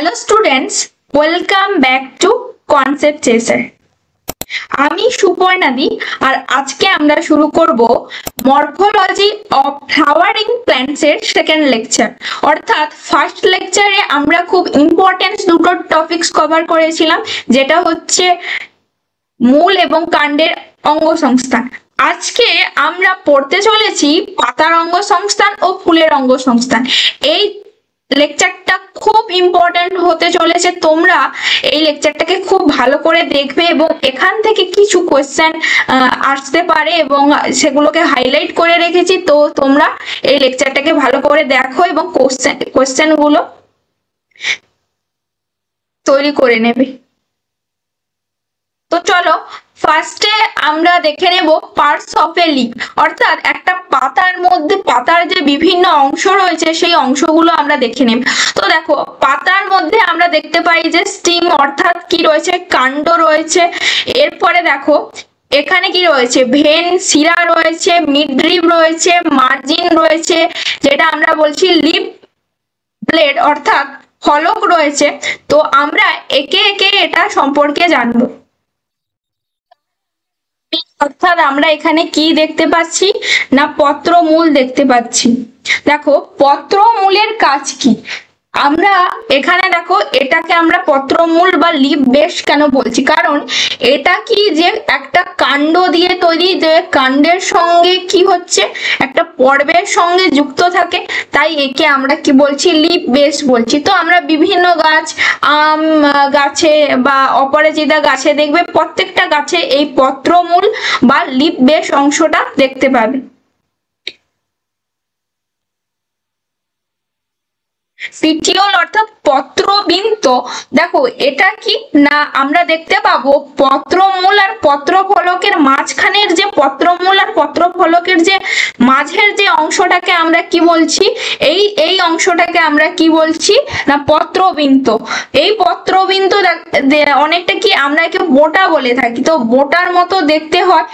Hello students, welcome back to concept chaser. আমি সুপর্ণাদি, আর আজকে আমরা শুরু করব মরফোলজি অফ ফ্লাওয়ারিং প্ল্যান্টস এর সেকেন্ড লেকচার। অর্থাৎ ফার্স্ট লেকচারে আমরা খুব ইম্পর্টেন্ট দুটো টপিকস কভার করেছিলাম, যেটা হচ্ছে মূল এবং কাণ্ডের অঙ্গসংস্থান। আজকে আমরা পড়তে চলেছি পাতার অঙ্গসংস্থান ও ফুলের অঙ্গসংস্থান। এই লেকচারটা খুব ইম্পর্টেন্ট হতে চলেছে, তোমরা এই লেকচারটাকে খুব ভালো করে দেখবে এবং এখান থেকে কিছু কোয়েশ্চেন আসতে পারে এবং সেগুলোকে হাইলাইট করে রেখেছি। তো তোমরা এই লেকচারটাকে ভালো করে দেখো এবং কোয়েশ্চেনগুলো তৈরি করে নেবে। তো চলো ফার্স্টে আমরা দেখে নেব পার্টস অফ এ লিফ, অর্থাৎ একটা পাতার মধ্যে পাতার যে বিভিন্ন অংশ রয়েছে সেই অংশগুলো আমরা দেখে নেব। তো দেখো পাতার মধ্যে আমরা দেখতে পাই যে স্টিম অর্থাৎ কি রয়েছে, কাণ্ড রয়েছে। এরপরে দেখো এখানে কি রয়েছে, ভেন, শিরা রয়েছে, মিডরিব রয়েছে, মার্জিন রয়েছে, যেটা আমরা বলছি লিফ ব্লেড অর্থাৎ ফলক রয়েছে। তো আমরা একে একে এটা সম্পর্কে জানবো। অর্থাৎ আমরা এখানে কি দেখতে পাচ্ছি না, পত্রমূল দেখতে পাচ্ছি। দেখো পত্রমূলের কাজ কি, আমরা এখানে দেখো এটাকে আমরা পত্রমূল বা লিফ বেস কেন বলছি, কারণ এটা কি যে একটা কাণ্ড দিয়ে তৈরি, যে কাণ্ডের সঙ্গে কি হচ্ছে একটা পর্বের সঙ্গে যুক্ত থাকে, তাই একে আমরা কি বলছি, লিফ বেস বলছি। তো আমরা বিভিন্ন গাছ, আম গাছে বা অপরাজিতা গাছে দেখবে প্রত্যেকটা গাছে এই পত্রমূল বা লিফ বেস অংশটা দেখতে পাবে। পিটিওল অর্থাৎ পত্রবিন্ত, দেখো এটা কি না, আমরা দেখতে পাবো পত্রমূল আর পত্রফলকের মাঝখানের যে পত্রমূল আর পত্রফলকের যে মাঝের যে অংশটাকে আমরা কি বলছি, এই অংশটাকে আমরা কি বলছি না পত্রবিন্ত। এই পত্রবিন্ত অনেকটা কি আমরা একে বোটা বলে থাকি। তো বোটার মতো দেখতে হয়।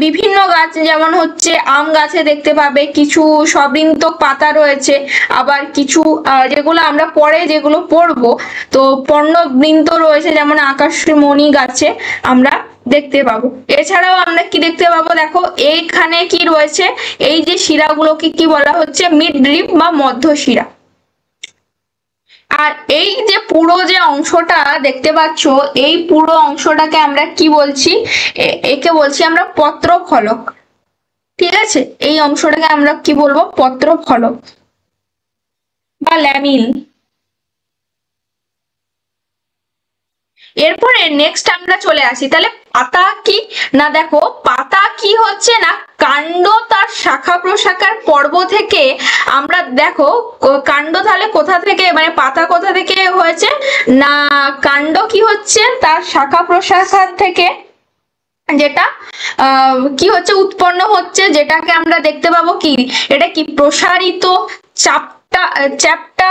বিভিন্ন গাছ যেমন হচ্ছে আম গাছে দেখতে পাবে কিছু সবৃন্তক পাতা রয়েছে, আবার কিছু যেগুলো আমরা পরে যেগুলো পড়বো তো পর্ণবৃন্ত রয়েছে, যেমন আকাশমণি গাছে আমরা দেখতে পাবো। এছাড়াও আমরা কি দেখতে পাবো, দেখো এইখানে কি রয়েছে, এই যে শিরাগুলোকে কি বলা হচ্ছে, মিডরিব বা মধ্যশিরা। আর এই যে পুরো যে অংশটা দেখতে পাচ্ছ, এই পুরো অংশটাকে আমরা কি বলছি, একে বলছি আমরা পত্রফলক। ঠিক আছে, এই অংশটাকে আমরা কি বলবো, পত্রফলক বা ল্যামিল। এরপরে নেক্সট আমরা চলে আসি, তাহলে পাতা কি না, দেখো পাতা কি হচ্ছে না, কাণ্ড তার শাখা প্রশাখার পর্ব থেকে আমরা দেখো কাণ্ড তাহলে কোথা থেকে, মানে পাতা কোথা থেকে হয়েছে না, কাণ্ড কি হচ্ছে তার শাখা প্রশাখার থেকে যেটা কি হচ্ছে উৎপন্ন হচ্ছে, যেটাকে আমরা দেখতে পাবো কি, এটা কি প্রসারিত চ্যাপ্টা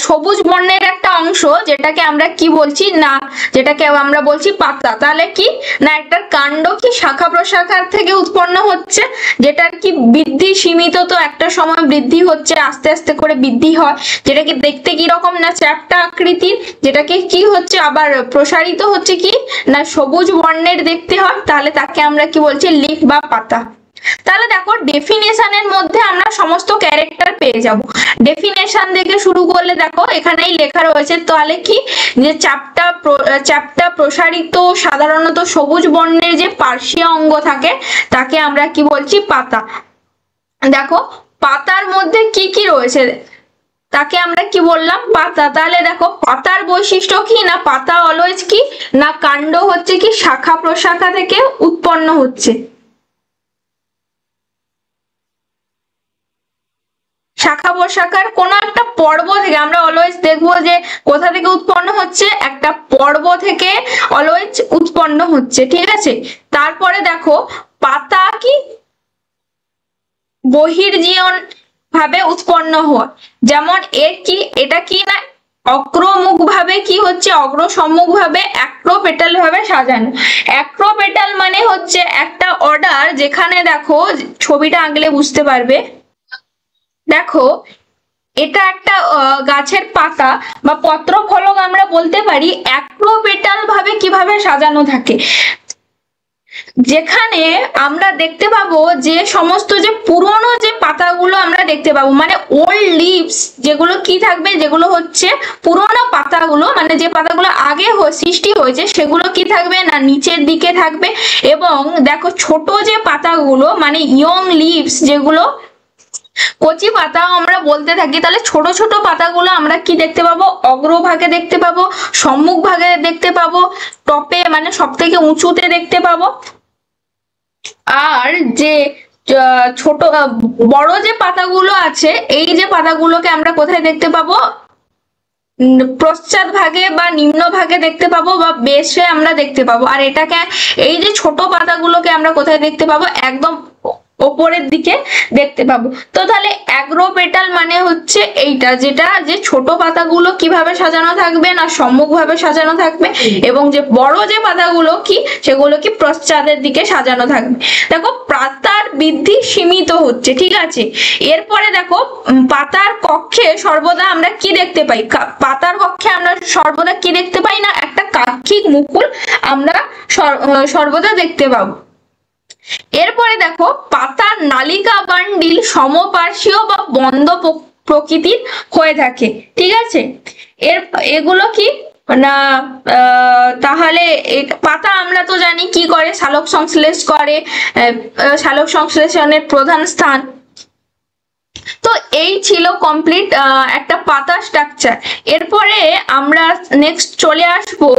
সবুজ বর্ণের একটা অংশ, যেটাকে আমরা কি বলছি না, যেটাকে আমরা বলছি পাতা। তাহলে কি না, একটা কাণ্ড কি শাখা প্রশাখার থেকে উৎপন্ন হচ্ছে, যেটার কি বৃদ্ধি সীমিত, তো একটা সময় বৃদ্ধি হচ্ছে, আস্তে আস্তে করে বৃদ্ধি হয়, যেটা কি দেখতে কি রকম না চ্যাপ্টা আকৃতির, যেটাকে কি হচ্ছে আবার প্রসারিত হচ্ছে কি না সবুজ বর্ণের দেখতে হয়, তাহলে তাকে আমরা কি বলছি, লিফ বা পাতা। তাহলে দেখো ডেফিনেশনের মধ্যে আমরা সমস্ত ক্যারেক্টার পেয়ে যাব। ডেফিনেশন থেকে শুরু করলে দেখো এখানেই লেখা রয়েছে, তাহলে কি যে চ্যাপ্টা প্রসারিত সাধারণত সবুজ বর্ণের যে পার্শ্বীয় অঙ্গ থাকে তাকে আমরা কি বলছি, পাতা। দেখো পাতার মধ্যে কি কি রয়েছে তাকে আমরা কি বললাম, পাতা। তাহলে দেখো পাতার বৈশিষ্ট্য কি না, পাতা অলওয়েজ কি না কাণ্ড হচ্ছে কি শাখা প্রশাখা থেকে উৎপন্ন হচ্ছে। শাখা প্রশাখার কোন একটা পর্ব থেকে আমরা অলওয়েজ দেখবো যে কোথা থেকে উৎপন্ন হচ্ছে, একটা পর্ব থেকে অলওয়েজ উৎপন্ন হচ্ছে। ঠিক আছে, তারপরে দেখো পাতা কি বহির্জীবন ভাবে উৎপন্ন হয়, যেমন এর কি এটা কি না অগ্রমুখ ভাবে কি হচ্ছে, অগ্রসম্মুখ ভাবে অ্যাক্রোপেটাল ভাবে সাজানো। অ্যাক্রোপেটাল মানে হচ্ছে একটা অর্ডার, যেখানে দেখো ছবিটা আঁকলে বুঝতে পারবে। দেখো এটা একটা গাছের পাতা বা পত্র ফলক আমরা বলতে পারি অ্যাক্রোপেটাল ভাবে কিভাবে সাজানো থাকে, যেখানে আমরা দেখতে পাবো যে সমস্ত যে পুরনো যে পাতাগুলো আমরা দেখতে পাবো, মানে ওল্ড লিভস যেগুলো কি থাকবে, যেগুলো হচ্ছে পুরনো পাতাগুলো, মানে যে পাতাগুলো আগে সৃষ্টি হয়েছে সেগুলো কি থাকবে না নিচের দিকে থাকবে। এবং দেখো ছোট যে পাতাগুলো মানে ইয়ং লিভস, যেগুলো কচি পাতাও আমরা বলতে থাকি, তাহলে ছোট ছোট পাতাগুলো আমরা কি দেখতে পাবো, অগ্রভাগে দেখতে পাবো, সম্মুখ ভাগে দেখতে পাবো, টপে মানে সব থেকে উঁচুতে দেখতে পাবো। আর যে ছোট বড় যে পাতাগুলো আছে, এই যে পাতাগুলোকে আমরা কোথায় দেখতে পাবো, পশ্চাৎ ভাগে বা নিম্ন ভাগে দেখতে পাবো বা বেশে আমরা দেখতে পাবো। আর এটাকে এই যে ছোট পাতাগুলোকে আমরা কোথায় দেখতে পাবো, একদম ওপরের দিকে দেখতে পাবো। তো তাহলে অ্যাগ্রোপেটাল মানে হচ্ছে এইটা, যেটা যে ছোট পাতাগুলো কিভাবে সাজানো থাকবে না সম্মুখ ভাবে সাজানো থাকবে, এবং যে বড় যে পাতাগুলো কি সেগুলো কি পশ্চাতের দিকে সাজানো থাকবে। দেখো পাতার বৃদ্ধি সীমিত হচ্ছে, ঠিক আছে। এরপরে দেখো পাতার কক্ষে সর্বদা আমরা কি দেখতে পাই, পাতার কক্ষে আমরা সর্বদা কি দেখতে পাই না একটা কাক্ষিক মুকুল আমরা সর্বদা দেখতে পাবো। এরপরে দেখো পাতার নালিকা বান্ডিল সমপার্শ্বীয় বা বন্ধ প্রকৃতির হয়ে থাকে, ঠিক আছে। এগুলো কি না তাহলে পাতা আমরা তো জানি কি করে, সালোক সংশ্লেষ করে, সালোক সংশ্লেষণের প্রধান স্থান। তো এই ছিল কমপ্লিট একটা পাতা স্ট্রাকচার। এরপরে আমরা নেক্সট চলে আসবো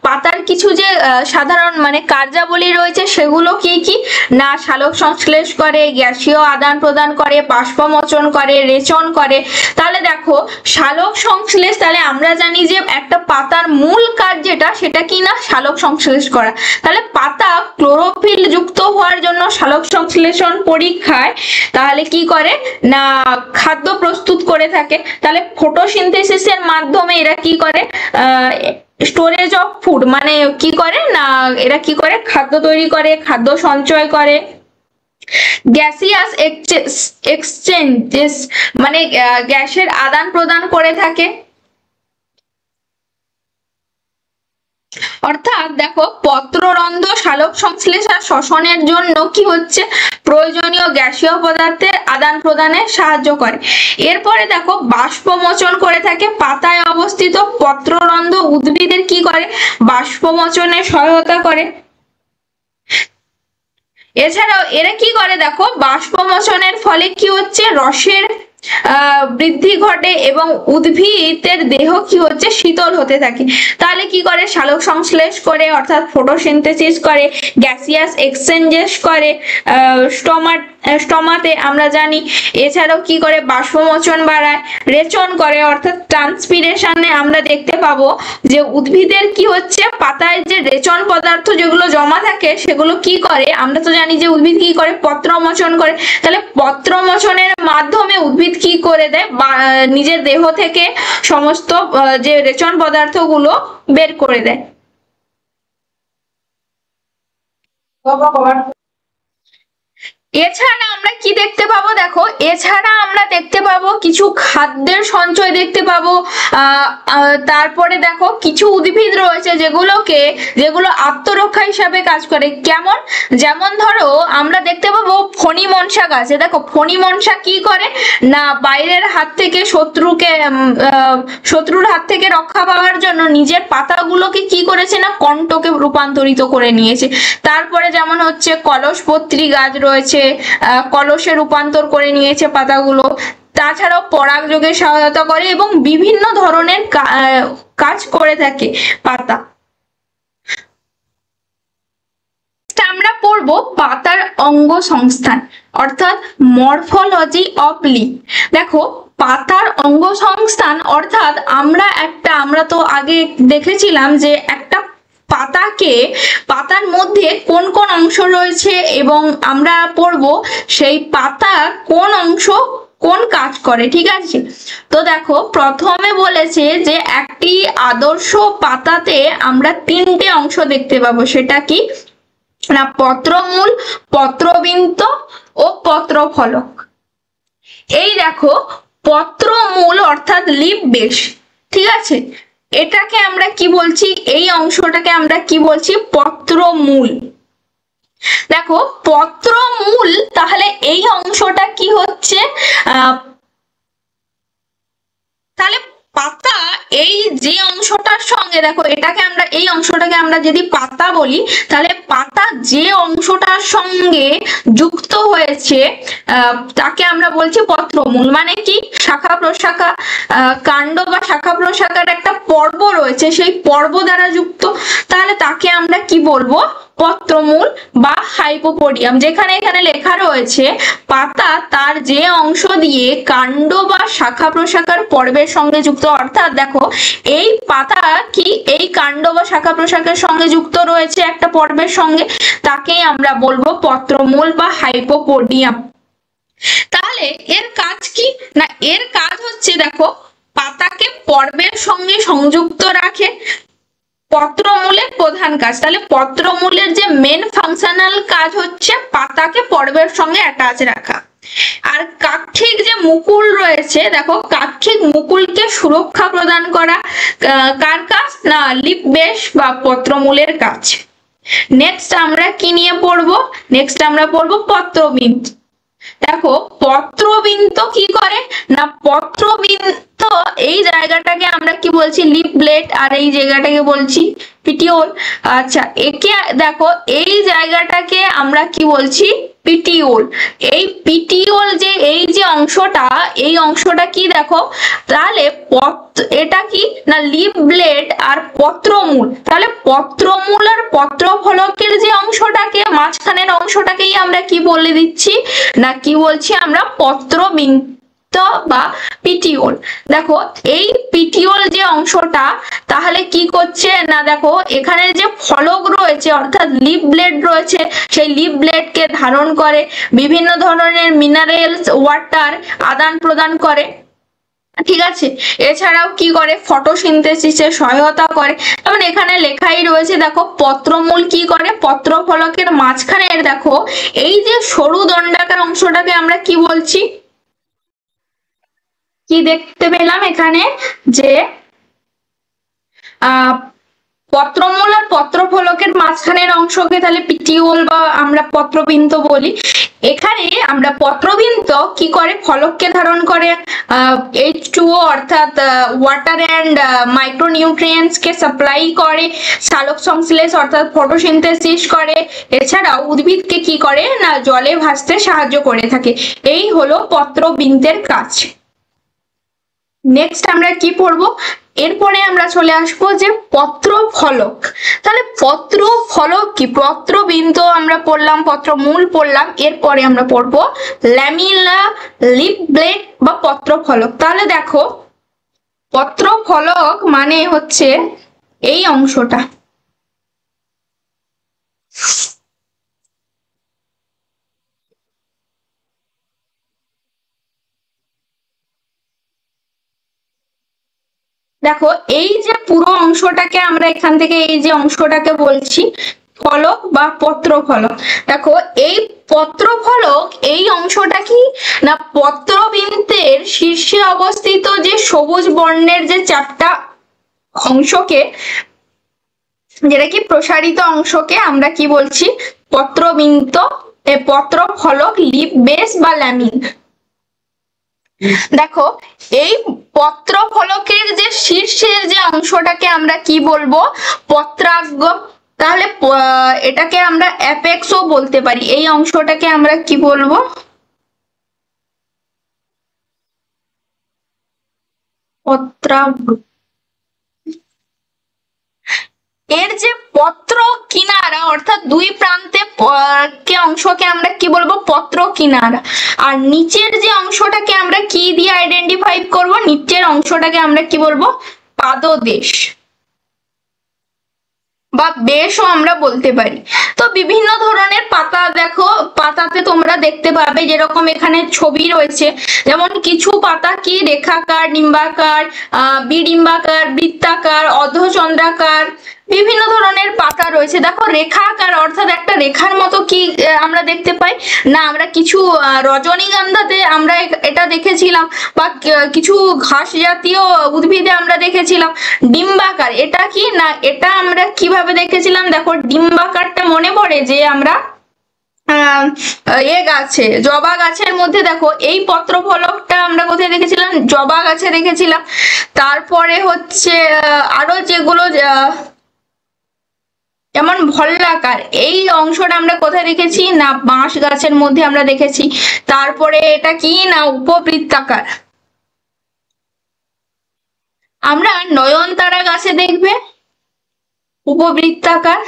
পাতার কিছু যে সাধারণ মানে কার্যাবলী রয়েছে, সেগুলো কি কি না সালোক সংশ্লেষ করে, গ্যাসীয় আদান প্রদান করে, বাষ্পমোচন করে, রেচন করে। তাহলে দেখো সালোক সংশ্লেষ, তাহলে আমরা জানি যে একটা পাতার মূল কাজ যেটা, সেটা কি না সালোক সংশ্লেষ করা। তাহলে পাতা ক্লোরোফিল যুক্ত হওয়ার জন্য সালোক সংশ্লেষণ পরীক্ষায় তাহলে কি করে না খাদ্য প্রস্তুত করে থাকে। তাহলে ফটোসিনথেসিসের মাধ্যমে এরা কি করে, স্টোরেজ অফ ফুড মানে কি করে না এরা কি করে খাদ্য তৈরি করে, খাদ্য সঞ্চয় করে। গ্যাসিয়াস এক্সচেঞ্জেস মানে গ্যাসের আদান প্রদান করে থাকে। অর্থাৎ দেখো পত্ররন্ধ্র সালোক সংশ্লেষ আর শ্বসনের জন্য কি হচ্ছে প্রয়োজনীয় গ্যাসীয় পদার্থের আদান প্রদানে সাহায্য করে। এরপরে দেখো বাষ্পমোচন করে থাকে। পাতায় অবস্থিত পত্ররন্ধ্র উদ্ভিদের কি করে, বাষ্পমোচনে সহায়তা করে। এছাড়াও এরা কি করে দেখো বাষ্পমোচনের ফলে কি হচ্ছে রসের বৃদ্ধি ঘটে এবং উদ্ভিদের দেহ কি হচ্ছে শীতল হতে থাকে। তাহলে কি করে সালোক সংশ্লেষ করে অর্থাৎ ফটোসিনথেসিস করে, গ্যাসিয়াস এক্সচেঞ্জেস করে স্টোমাতে আমরা জানি। এছাড়াও কি করে বাষ্পমোচন বাড়ায়, রেচন করে অর্থাৎ ট্রান্সপিরেশনে আমরা দেখতে পাবো যে উদ্ভিদের কি হচ্ছে পাতায় যে রেচন পদার্থ যেগুলো জমা থাকে সেগুলো কি করে, আমরা তো জানি যে উদ্ভিদ কি করে পত্রমোচন করে। তাহলে পত্রমোচনের মাধ্যমে উদ্ভিদ কি করে দেয় নিজের দেহ থেকে সমস্ত যে রেচন পদার্থগুলো বের করে দেয়। এছাড়া আমরা কি দেখতে পাবো দেখো, এছাড়া আমরা দেখতে পাবো কিছু খাদ্যের সঞ্চয় দেখতে পাবো। তারপরে দেখো কিছু উদ্ভিদ রয়েছে যেগুলো আত্মরক্ষা হিসাবে কাজ করে। কেমন, যেমন ধরো আমরা দেখতে পাবো ফণী মনসা গাছে। দেখো ফণী মনসা কি করে না বাইরের হাত থেকে শত্রুর হাত থেকে রক্ষা পাওয়ার জন্য নিজের পাতাগুলোকে কি করেছে না কণ্টকে রূপান্তরিত করে নিয়েছে। তারপরে যেমন হচ্ছে কলসপত্রী গাছ রয়েছে, কলসে রূপান্তর করে নিয়েছে পাতাগুলো। তাছাড়াও পরাগযোগে সহায়তা করে এবং বিভিন্ন ধরনের কাজ করে থাকে পাতা। আমরা পড়বো পাতার অঙ্গ সংস্থান অর্থাৎ মরফোলজি অফ লিফ। দেখো পাতার অঙ্গ সংস্থান অর্থাৎ আমরা তো আগে দেখেছিলাম যে একটা পাতার মধ্যে কোন কোন অংশ রয়েছে এবং আমরা পড়বো সেই পাতা কোন অংশ কোন কাজ করে, ঠিক আছে। তো দেখো প্রথমে বলেছে যে একটি আদর্শ পাতাতে আমরা তিনটে অংশ দেখতে পাবো, সেটা কি না পত্রমূল, পত্রবিন্ত ও পত্রফলক। এই দেখো পত্রমূল অর্থাৎ লিপ বেস, ঠিক আছে, এটাকে আমরা কি বলছি, এই অংশটাকে আমরা কি বলছি, পত্রমূল। দেখো পত্রমূল, তাহলে এই অংশটা কি হচ্ছে, তাহলে পাতা, এই যে অংশটার সঙ্গে, দেখো এটাকে আমরা, এই অংশটাকে আমরা যদি পাতা বলি, তাহলে পাতা যে অংশটার সঙ্গে যুক্ত হয়েছে তাকে আমরা বলছি পত্রমূল। মানে কি, শাখা প্রশাখা, কাণ্ড বা শাখা প্রশাখার একটা পর্ব রয়েছে, সেই পর্ব দ্বারা যুক্ত, তাহলে তাকে আমরা কি বলবো, পত্রমূল বা হাইপোপোডিয়াম। যেখানে এখানে লেখা রয়েছে পাতা তার যে অংশ দিয়ে কাণ্ড বা শাখা প্রশাখার পর্বের সঙ্গে যুক্ত, অর্থাৎ দেখো এই পাতা কি এই কাণ্ড বা শাখা প্রশাখার সঙ্গে যুক্ত রয়েছে একটা পর্বের সঙ্গে, তাকেই আমরা বলবো পত্রমূল বা হাইপোপোডিয়াম। তাহলে এর কাজ কি না, এর কাজ হচ্ছে দেখো পাতাকে পর্বের সঙ্গে সংযুক্ত রাখে, পত্রমূলের প্রধান কাজ। তাহলে পত্রমূলের যে মেন ফাংশনাল কাজ হচ্ছে পাতাকে পর্বের সঙ্গে অ্যাটাচ রাখা। আর কাক্ষিক যে মুকুল রয়েছে, দেখো কাক্ষিক মুকুলকে সুরক্ষা প্রদান করা কার কাজ না, লিপ বেস বা পত্রমূলের কাজ। নেক্সট আমরা কি নিয়ে পড়বো, নেক্সট আমরা পড়বো পত্রবৃন্ত। দেখো পত্রবৃন্ত কি করে না, পত্রবৃন্ত এই জায়গাটাকে আমরা কি বলছি, লিপ ব্লেড, আর এই জায়গাটাকে বলছি পিটিওল। আচ্ছা একে দেখো এই জায়গাটাকে আমরা কি বলছি, পিটিওল। এই পিটিওল যে এই যে অংশটা, এই অংশটা কি দেখো, তাহলে এটা কি না, লিপ ব্লেড আর পত্রমূল। তাহলে পত্রমূল আর পত্রফলকের যে অংশটাকে, মাঝখানের অংশটাকেই আমরা কি বলে দিচ্ছি না, কি বলছি আমরা, পত্রবৃন্ত বা পিটিওল। দেখো এই পিটিওল যে অংশটা তাহলে কি করছে না, দেখো এখানে যে ফলক রয়েছে অর্থাৎ লিপ ব্লেড রয়েছে, সেই লিপ ব্লেডকে ধারণ করে, বিভিন্ন ধরনের মিনারেলস ওয়াটার আদান প্রদান করে, ঠিক আছে। এছাড়াও কি করে, ফটোসিনথেসিসে সহায়তা করে। যেমন এখানে লেখাই রয়েছে, দেখো পত্রমূল কি করে, পত্রফলকের মাঝখানে দেখো এই যে সরু দণ্ডাকার অংশটাকে আমরা কি বলছি, কি দেখতে পেলাম এখানে যে পত্রমূল আর পত্রফলকের মাঝখানের অংশকে তাহলে পিটিওল বা আমরা পত্রবৃন্ত বলি। এখানে আমরা পত্রবৃন্ত কি করে, ফলককে ধারণ করে, H2O অর্থাৎ water and micronutrients K supply করে, সালোক সংশ্লেষ অর্থাৎ ফটোসিনথেসিস করে, এছাড়াও উদ্ভিদকে কি করে না, জলে ভাসতে সাহায্য করে থাকে। এই হলো পত্রবৃন্তের কাজ। নেক্সট আমরা কি পড়বো, এরপরে আমরা চলে আসবো যে পত্র ফলক। তাহলে পত্র ফলক কি, পত্রবৃন্ত আমরা পড়লাম, পত্রমূল পড়লাম, এরপরে আমরা পড়বো ল্যামিলা, লিপ ব্লেড বা পত্র ফলক। তাহলে দেখো পত্র ফলক মানে হচ্ছে এই অংশটা, দেখো এই যে পুরো অংশটাকে আমরা এখান থেকে এই যে অংশটাকে বলছি ফলক বা পত্র ফলক। দেখো এই পত্র ফলক এই অংশটা কি না, পত্রবৃন্তের শীর্ষে অবস্থিত যে সবুজ বর্ণের যে চারটা অংশকে, যেটা কি প্রসারিত অংশকে আমরা কি বলছি, পত্রবৃন্ত, পত্র ফলক, লিপ বেস বা ল্যামিন। দেখো এই পত্র ফলকের যে শীর্ষের যে অংশটাকে আমরা কি বলবো, পত্রাগ্র। তাহলে এটাকে আমরা অ্যাপেক্সও বলতে পারি, এই অংশটাকে আমরা কি বলবো, পত্রাগ্র। এর যে পত্র কিনারা অর্থাৎ দুই প্রান্তে কে অংশকে আমরা কি বলবো, পত্র কিনারা। আর নিচের যে অংশটাকে আমরা কি দিয়ে আইডেন্টিফাই করব, নিচের অংশটাকে আমরা কি বলবো, পাদদেশ বা বেশও আমরা বলতে পারি। তো বিভিন্ন ধরনের পাতা, দেখো পাতাতে তোমরা দেখতে পাবে যেরকম এখানে ছবি রয়েছে, যেমন কিছু পাতা কি রেখাকার, ডিম্বাকার, বিডিম্বাকার, বৃত্তাকার, অর্ধচন্দ্রাকার, বিভিন্ন ধরনের পাতা রয়েছে। দেখো রেখা আকার অর্থাৎ একটা রেখার মতো কি আমরা দেখতে পাই না, আমরা কিছু রজনীগন্ধাতে আমরা এটা দেখেছিলাম, বা কিছু ঘাস জাতীয় উদ্ভিদে আমরা দেখেছিলাম ডিম্বাকার। এটা কি না, এটা আমরা কিভাবে দেখেছিলাম, দেখো ডিম্বাকারটা মনে পড়ে যে আমরা গাছে, জবা গাছের মধ্যে দেখো এই পত্র ফলকটা আমরা কোথায় দেখেছিলাম, জবা গাছে দেখেছিলাম। তারপরে হচ্ছে আরো যেগুলো যেমন ভল্লাকার, এই অংশটা আমরা কোথায় দেখেছি না, বাঁশ গাছের মধ্যে আমরা দেখেছি। তারপরে এটা কি না, উপবৃত্তাকার আমরা নয়নতারা গাছে দেখবে উপবৃত্তাকার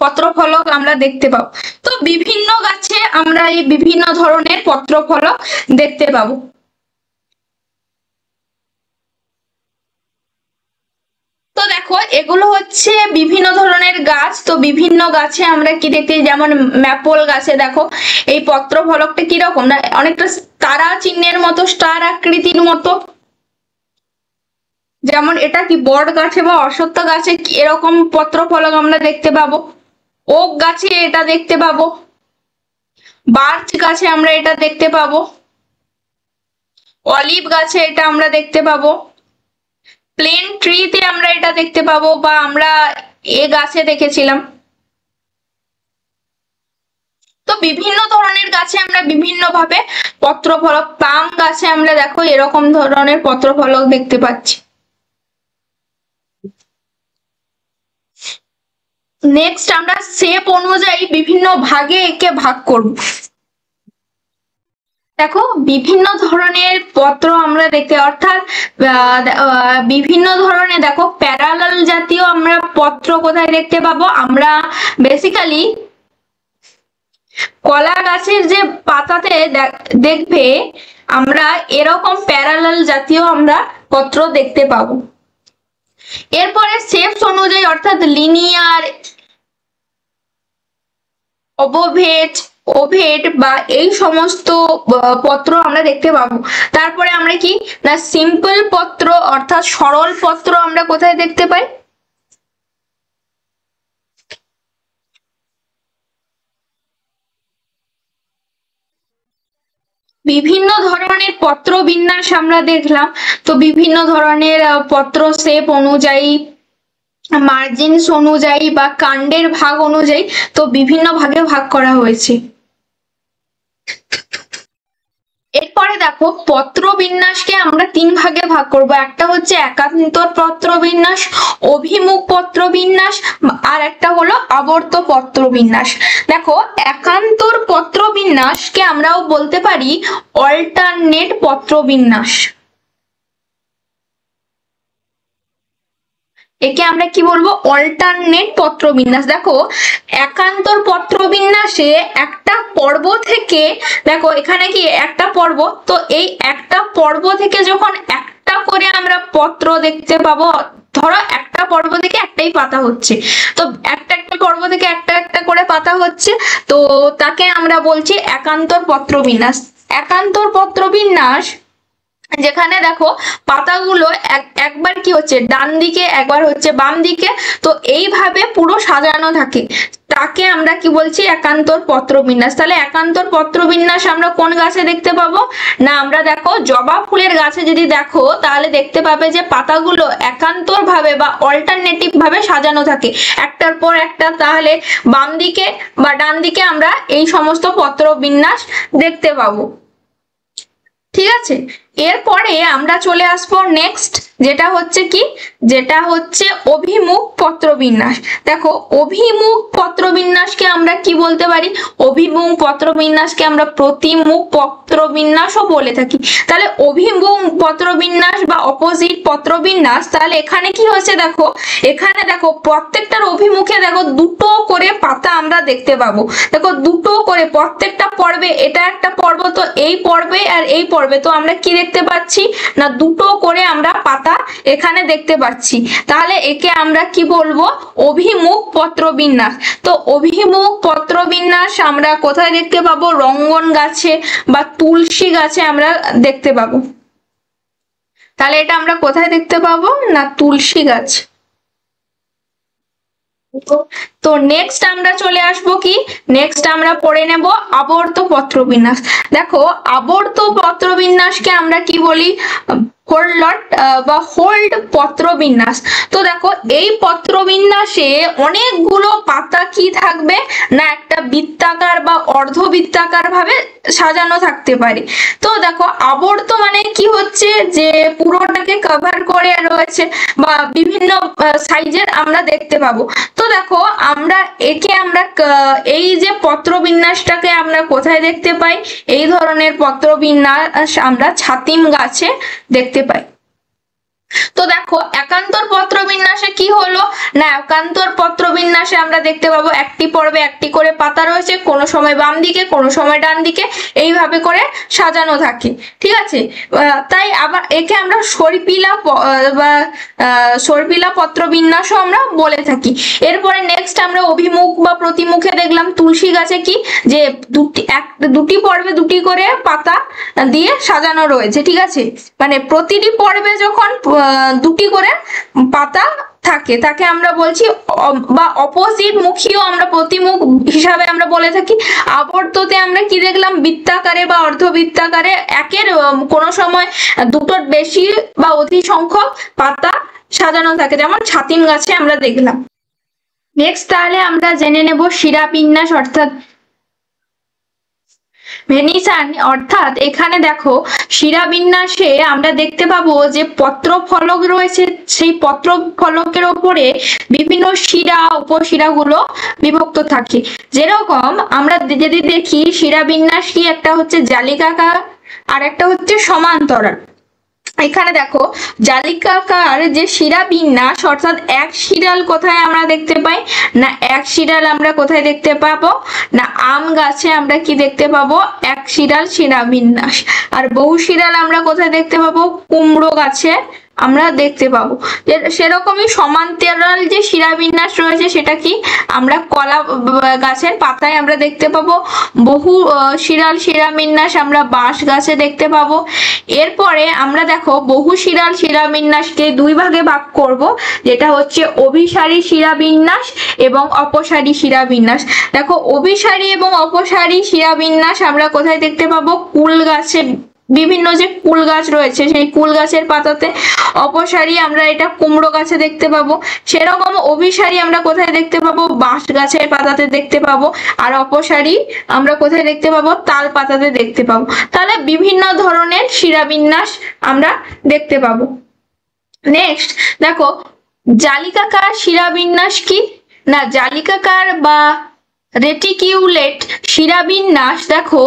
পত্র ফলক আমরা দেখতে পাবো। তো বিভিন্ন গাছে আমরা এই বিভিন্ন ধরনের পত্র ফলক দেখতে পাবো। তো দেখো এগুলো হচ্ছে বিভিন্ন ধরনের গাছ। তো বিভিন্ন গাছে আমরা কি দেখতে, যেমন ম্যাপল গাছে দেখো এই পত্র ফলকটা কিরকম না, অনেকটা তারা চিহ্নের মতো, স্টার আকৃতির মতো। যেমন এটা কি বট গাছে বা অশ্বত্থ গাছে এরকম পত্র ফলক আমরা দেখতে পাবো। ওক গাছে এটা দেখতে পাবো, বার্চ গাছে আমরা এটা দেখতে পাবো, অলিভ গাছে এটা আমরা দেখতে পাবো, প্লেন ট্রিতে আমরা এটা দেখতে পাবো, বা আমরা এ গাছে দেখেছিলাম। তো বিভিন্ন ধরনের গাছে আমরা বিভিন্ন ভাবে পত্র ফলক, পাম গাছে আমরা দেখো এরকম ধরনের পত্র ফলক দেখতে পাচ্ছি। নেক্সট আমরা শেপ অনুযায়ী বিভিন্ন ভাগে একে ভাগ করব। দেখো বিভিন্ন ধরনের পত্র আমরা দেখতে, অর্থাৎ বিভিন্ন ধরনের দেখো প্যারালাল জাতীয় আমরা পত্র কোথায় দেখতে পাবো, আমরা বেসিক্যালি কলা গাছের যে পাতাতে দেখবে আমরা এরকম প্যারালাল জাতীয় আমরা পত্র দেখতে পাবো। এরপরে শেপস অনুযায়ী অর্থাৎ লিনিয়ার, অবভেজ, ওভেট বা এই সমস্ত পত্র আমরা দেখতে পাবো। তারপরে আমরা কি না সিম্পল পত্র অর্থাৎ সরল পত্র আমরা কোথায় দেখতে পাই, বিভিন্ন ধরনের পত্র বিন্যাস আমরা দেখলাম। তো বিভিন্ন ধরনের পত্র শেপ অনুযায়ী, মার্জিনস অনুযায়ী বা কাণ্ডের ভাগ অনুযায়ী তো বিভিন্ন ভাগে ভাগ করা হয়েছে। এরপরে দেখো পত্র বিন্যাসকে আমরা তিন ভাগে ভাগ করব। একটা হচ্ছে একান্তর পত্র বিন্যাস, অভিমুখ পত্র বিন্যাস, আর একটা হলো আবর্ত পত্র বিন্যাস। দেখো একান্তর পত্র বিন্যাসকে আমরাও বলতে পারি অল্টারনেট পত্র বিন্যাস। একে আমরা কি বলবো, অল্টারনেট পত্র বিন্যাস। দেখো একান্তর পত্র বিন্যাসে একটা পর্ব থেকে, দেখো এখানে কি একটা পর্ব, তো এই একটা পর্ব থেকে যখন একটা করে আমরা পত্র দেখতে পাবো, ধরো একটা পর্ব থেকে একটাই পাতা হচ্ছে, তো একটা একটা পর্ব থেকে একটা একটা করে পাতা হচ্ছে, তো তাকে আমরা বলছি একান্তর পত্র বিন্যাস। একান্তর পত্র বিন্যাস যেখানে দেখো পাতাগুলো একবার কি হচ্ছে ডান দিকে, একবার হচ্ছে বাম দিকে, তো এইভাবে পুরো সাজানো থাকে, তাকে আমরা কি বলছি একান্তর পত্র বিন্যাস। তাহলে একান্তর পত্র বিন্যাস আমরা কোন গাছে দেখতে পাবো না, আমরা দেখো জবা ফুলের গাছে যদি দেখো তাহলে দেখতে পাবে যে পাতাগুলো একান্তর ভাবে বা অল্টারনেটিভ ভাবে সাজানো থাকে একটার পর একটা। তাহলে বাম দিকে বা ডান দিকে আমরা এই সমস্ত পত্র বিন্যাস দেখতে পাবো। ঠিক আছে, এরপরে আমরা চলে আসবো নেক্সট, যেটা হচ্ছে কি, যেটা হচ্ছে অভিমুখ পত্র বিন্যাস। দেখো অভিমুখ পত্র বিন্যাসকে আমরা কি বলতে পারি, অভিমুখ পত্র বিন্যাসকে আমরা প্রতিমুখ পত্র বিন্যাসও বলে থাকি। তাহলে অভিমুখ পত্র বিন্যাস বা অপোজিট পত্র বিন্যাস, তাহলে এখানে কি হচ্ছে দেখো, এখানে দেখো প্রত্যেকটার অভিমুখে দেখো দুটো করে পাতা আমরা দেখতে পাবো। দেখো দুটো করে প্রত্যেকটা পর্বে, এটা একটা পর্ব, তো এই পর্বে আর এই পর্বে তো আমরা কি দেখতে পাচ্ছি না দুটো করে আমরা পাতা এখানে দেখতে পাচ্ছি। তাহলে একে আমরা কি বলবো, অভিমুখ পত্র বিন্যাস। তো অভিমুখ পত্র বিন্যাস আমরা কোথায় দেখতে পাবো, রঙ্গন গাছে বা তুলসী গাছে আমরা দেখতে পাবো। তাহলে এটা আমরা কোথায় দেখতে পাবো না তুলসী গাছ। তো নেক্সট আমরা চলে আসবো কি, নেক্সট আমরা পড়ে নেব আবর্ত পত্রবিন্যাস। দেখো আবর্ত পত্রবিন্যাসকে আমরা কি বলি, হোল্ড বা হোল্ড পত্রবিন্যাস। তো দেখো এই পত্রবিন্যাসে অনেকগুলো পাতা কি থাকবে না, একটা বৃত্তাকার বা অর্ধবৃত্তাকার ভাবে সাজানো থাকতে পারে। তো দেখো আবর্ত মানে কি হচ্ছে, যে পুরোটাকে কভার করে রয়েছে বা বিভিন্ন সাইজের আমরা দেখতে পাবো। তো দেখো আমরা একে আমরা এই যে পত্রবিন্যাসটাকে আমরা কোথায় দেখতে পাই, এই ধরনের পত্রবিন্যাস আমরা ছাতিম গাছে দেখতে পাই। তো দেখো একান্তর পত্রবিন্যাসে কি হলো না, একান্তর পত্রবিন্যাসে আমরা দেখতে পাবো একটি পর্বে একটি করে পাতা রয়েছে, কোনো সময় বাম দিকে কোনো সময় ডান দিকে এইভাবে করে সাজানো থাকে, ঠিক আছে। তাই আবার একে আমরা সর্পিলা বা সর্পিলা পত্রবিন্যাসও আমরা বলে থাকি। এরপরে নেক্সট আমরা অভিমুখ বা প্রতিমুখে দেখলাম তুলসী গাছে কি, যে দুটি পর্বে দুটি করে পাতা দিয়ে সাজানো রয়েছে, ঠিক আছে। মানে প্রতিটি পর্বে যখন দুটি করে পাতা থাকে তাকে আমরা বলছি বা অপোজিট মুখীও আমরা প্রতিমুখ হিসাবে আমরা বলে থাকি। আবর্ততে আমরা কি দেখলাম, বৃত্তাকারে বা অর্ধবৃত্তাকারে একের কোনো সময় দুটোর বেশি বা অধিক সংখ্যক পাতা সাজানো থাকে, যেমন ছাতিম গাছে আমরা দেখলাম। নেক্সট তাহলে আমরা জেনে নেব শিরাবিন্যাস অর্থাৎ ভেনিসান। অর্থাৎ এখানে দেখো শিরাবিন্যাসে আমরা দেখতে পাবো যে পত্র ফলক রয়েছে, সেই পত্র ফলকের ওপরে বিভিন্ন শিরা উপশিরাগুলো বিভক্ত থাকে। যেরকম আমরা যদি দেখি শিরাবিন্যাস কি, একটা হচ্ছে জালিকাকার আর একটা হচ্ছে সমান্তরাল। এখানে দেখো জালিকাকার যে শিরাবিন্যাস অর্থাৎ এক শিরাল কোথায় আমরা দেখতে পাই না, এক শিরাল আমরা কোথায় দেখতে পাবো না, আম গাছে আমরা কি দেখতে পাবো, এক শিরাল শিরাবিন্যাস। আর বহু শিরাল আমরা কোথায় দেখতে পাবো, কুমড়ো গাছে আমরা দেখতে পাবো। সেরকমই সমান্তরাল যে শিরাবিন্যাস রয়েছে সেটা কি, আমরা কলা গাছের পাতায় আমরা দেখতে পাবো। বহু শিরাল শিরাবিন্যাস আমরা বাঁশ গাছে দেখতে পাবো। এরপরে আমরা দেখো বহু শিরাল শিরাবিন্যাসকে দুই ভাগে ভাগ করব, যেটা হচ্ছে অভিসারী শিরাবিন্যাস এবং অপসারী শিরাবিন্যাস। দেখো অভিসারী এবং অপসারী শিরাবিন্যাস আমরা কোথায় দেখতে পাবো, কুল গাছে, বিভিন্ন যে কুল গাছ রয়েছে সেই কুল গাছের পাতাতে। অপসারী আমরা এটা কুমড়ো গাছে দেখতে পাবো। সেরকম অভিসারী আমরা কোথায় দেখতে পাবো, বাঁশ গাছের পাতাতে দেখতে পাবো। আর অপসারী আমরা কোথায় দেখতে পাবো, তাল পাতাতে দেখতে পাবো। তাহলে বিভিন্ন ধরনের শিরাবিন্যাস আমরা দেখতে পাবো। নেক্সট দেখো জালিকাকার শিরাবিন্যাস কি না, জালিকাকার বা রেটিকিউলেট শিরাবিন্যাস দেখো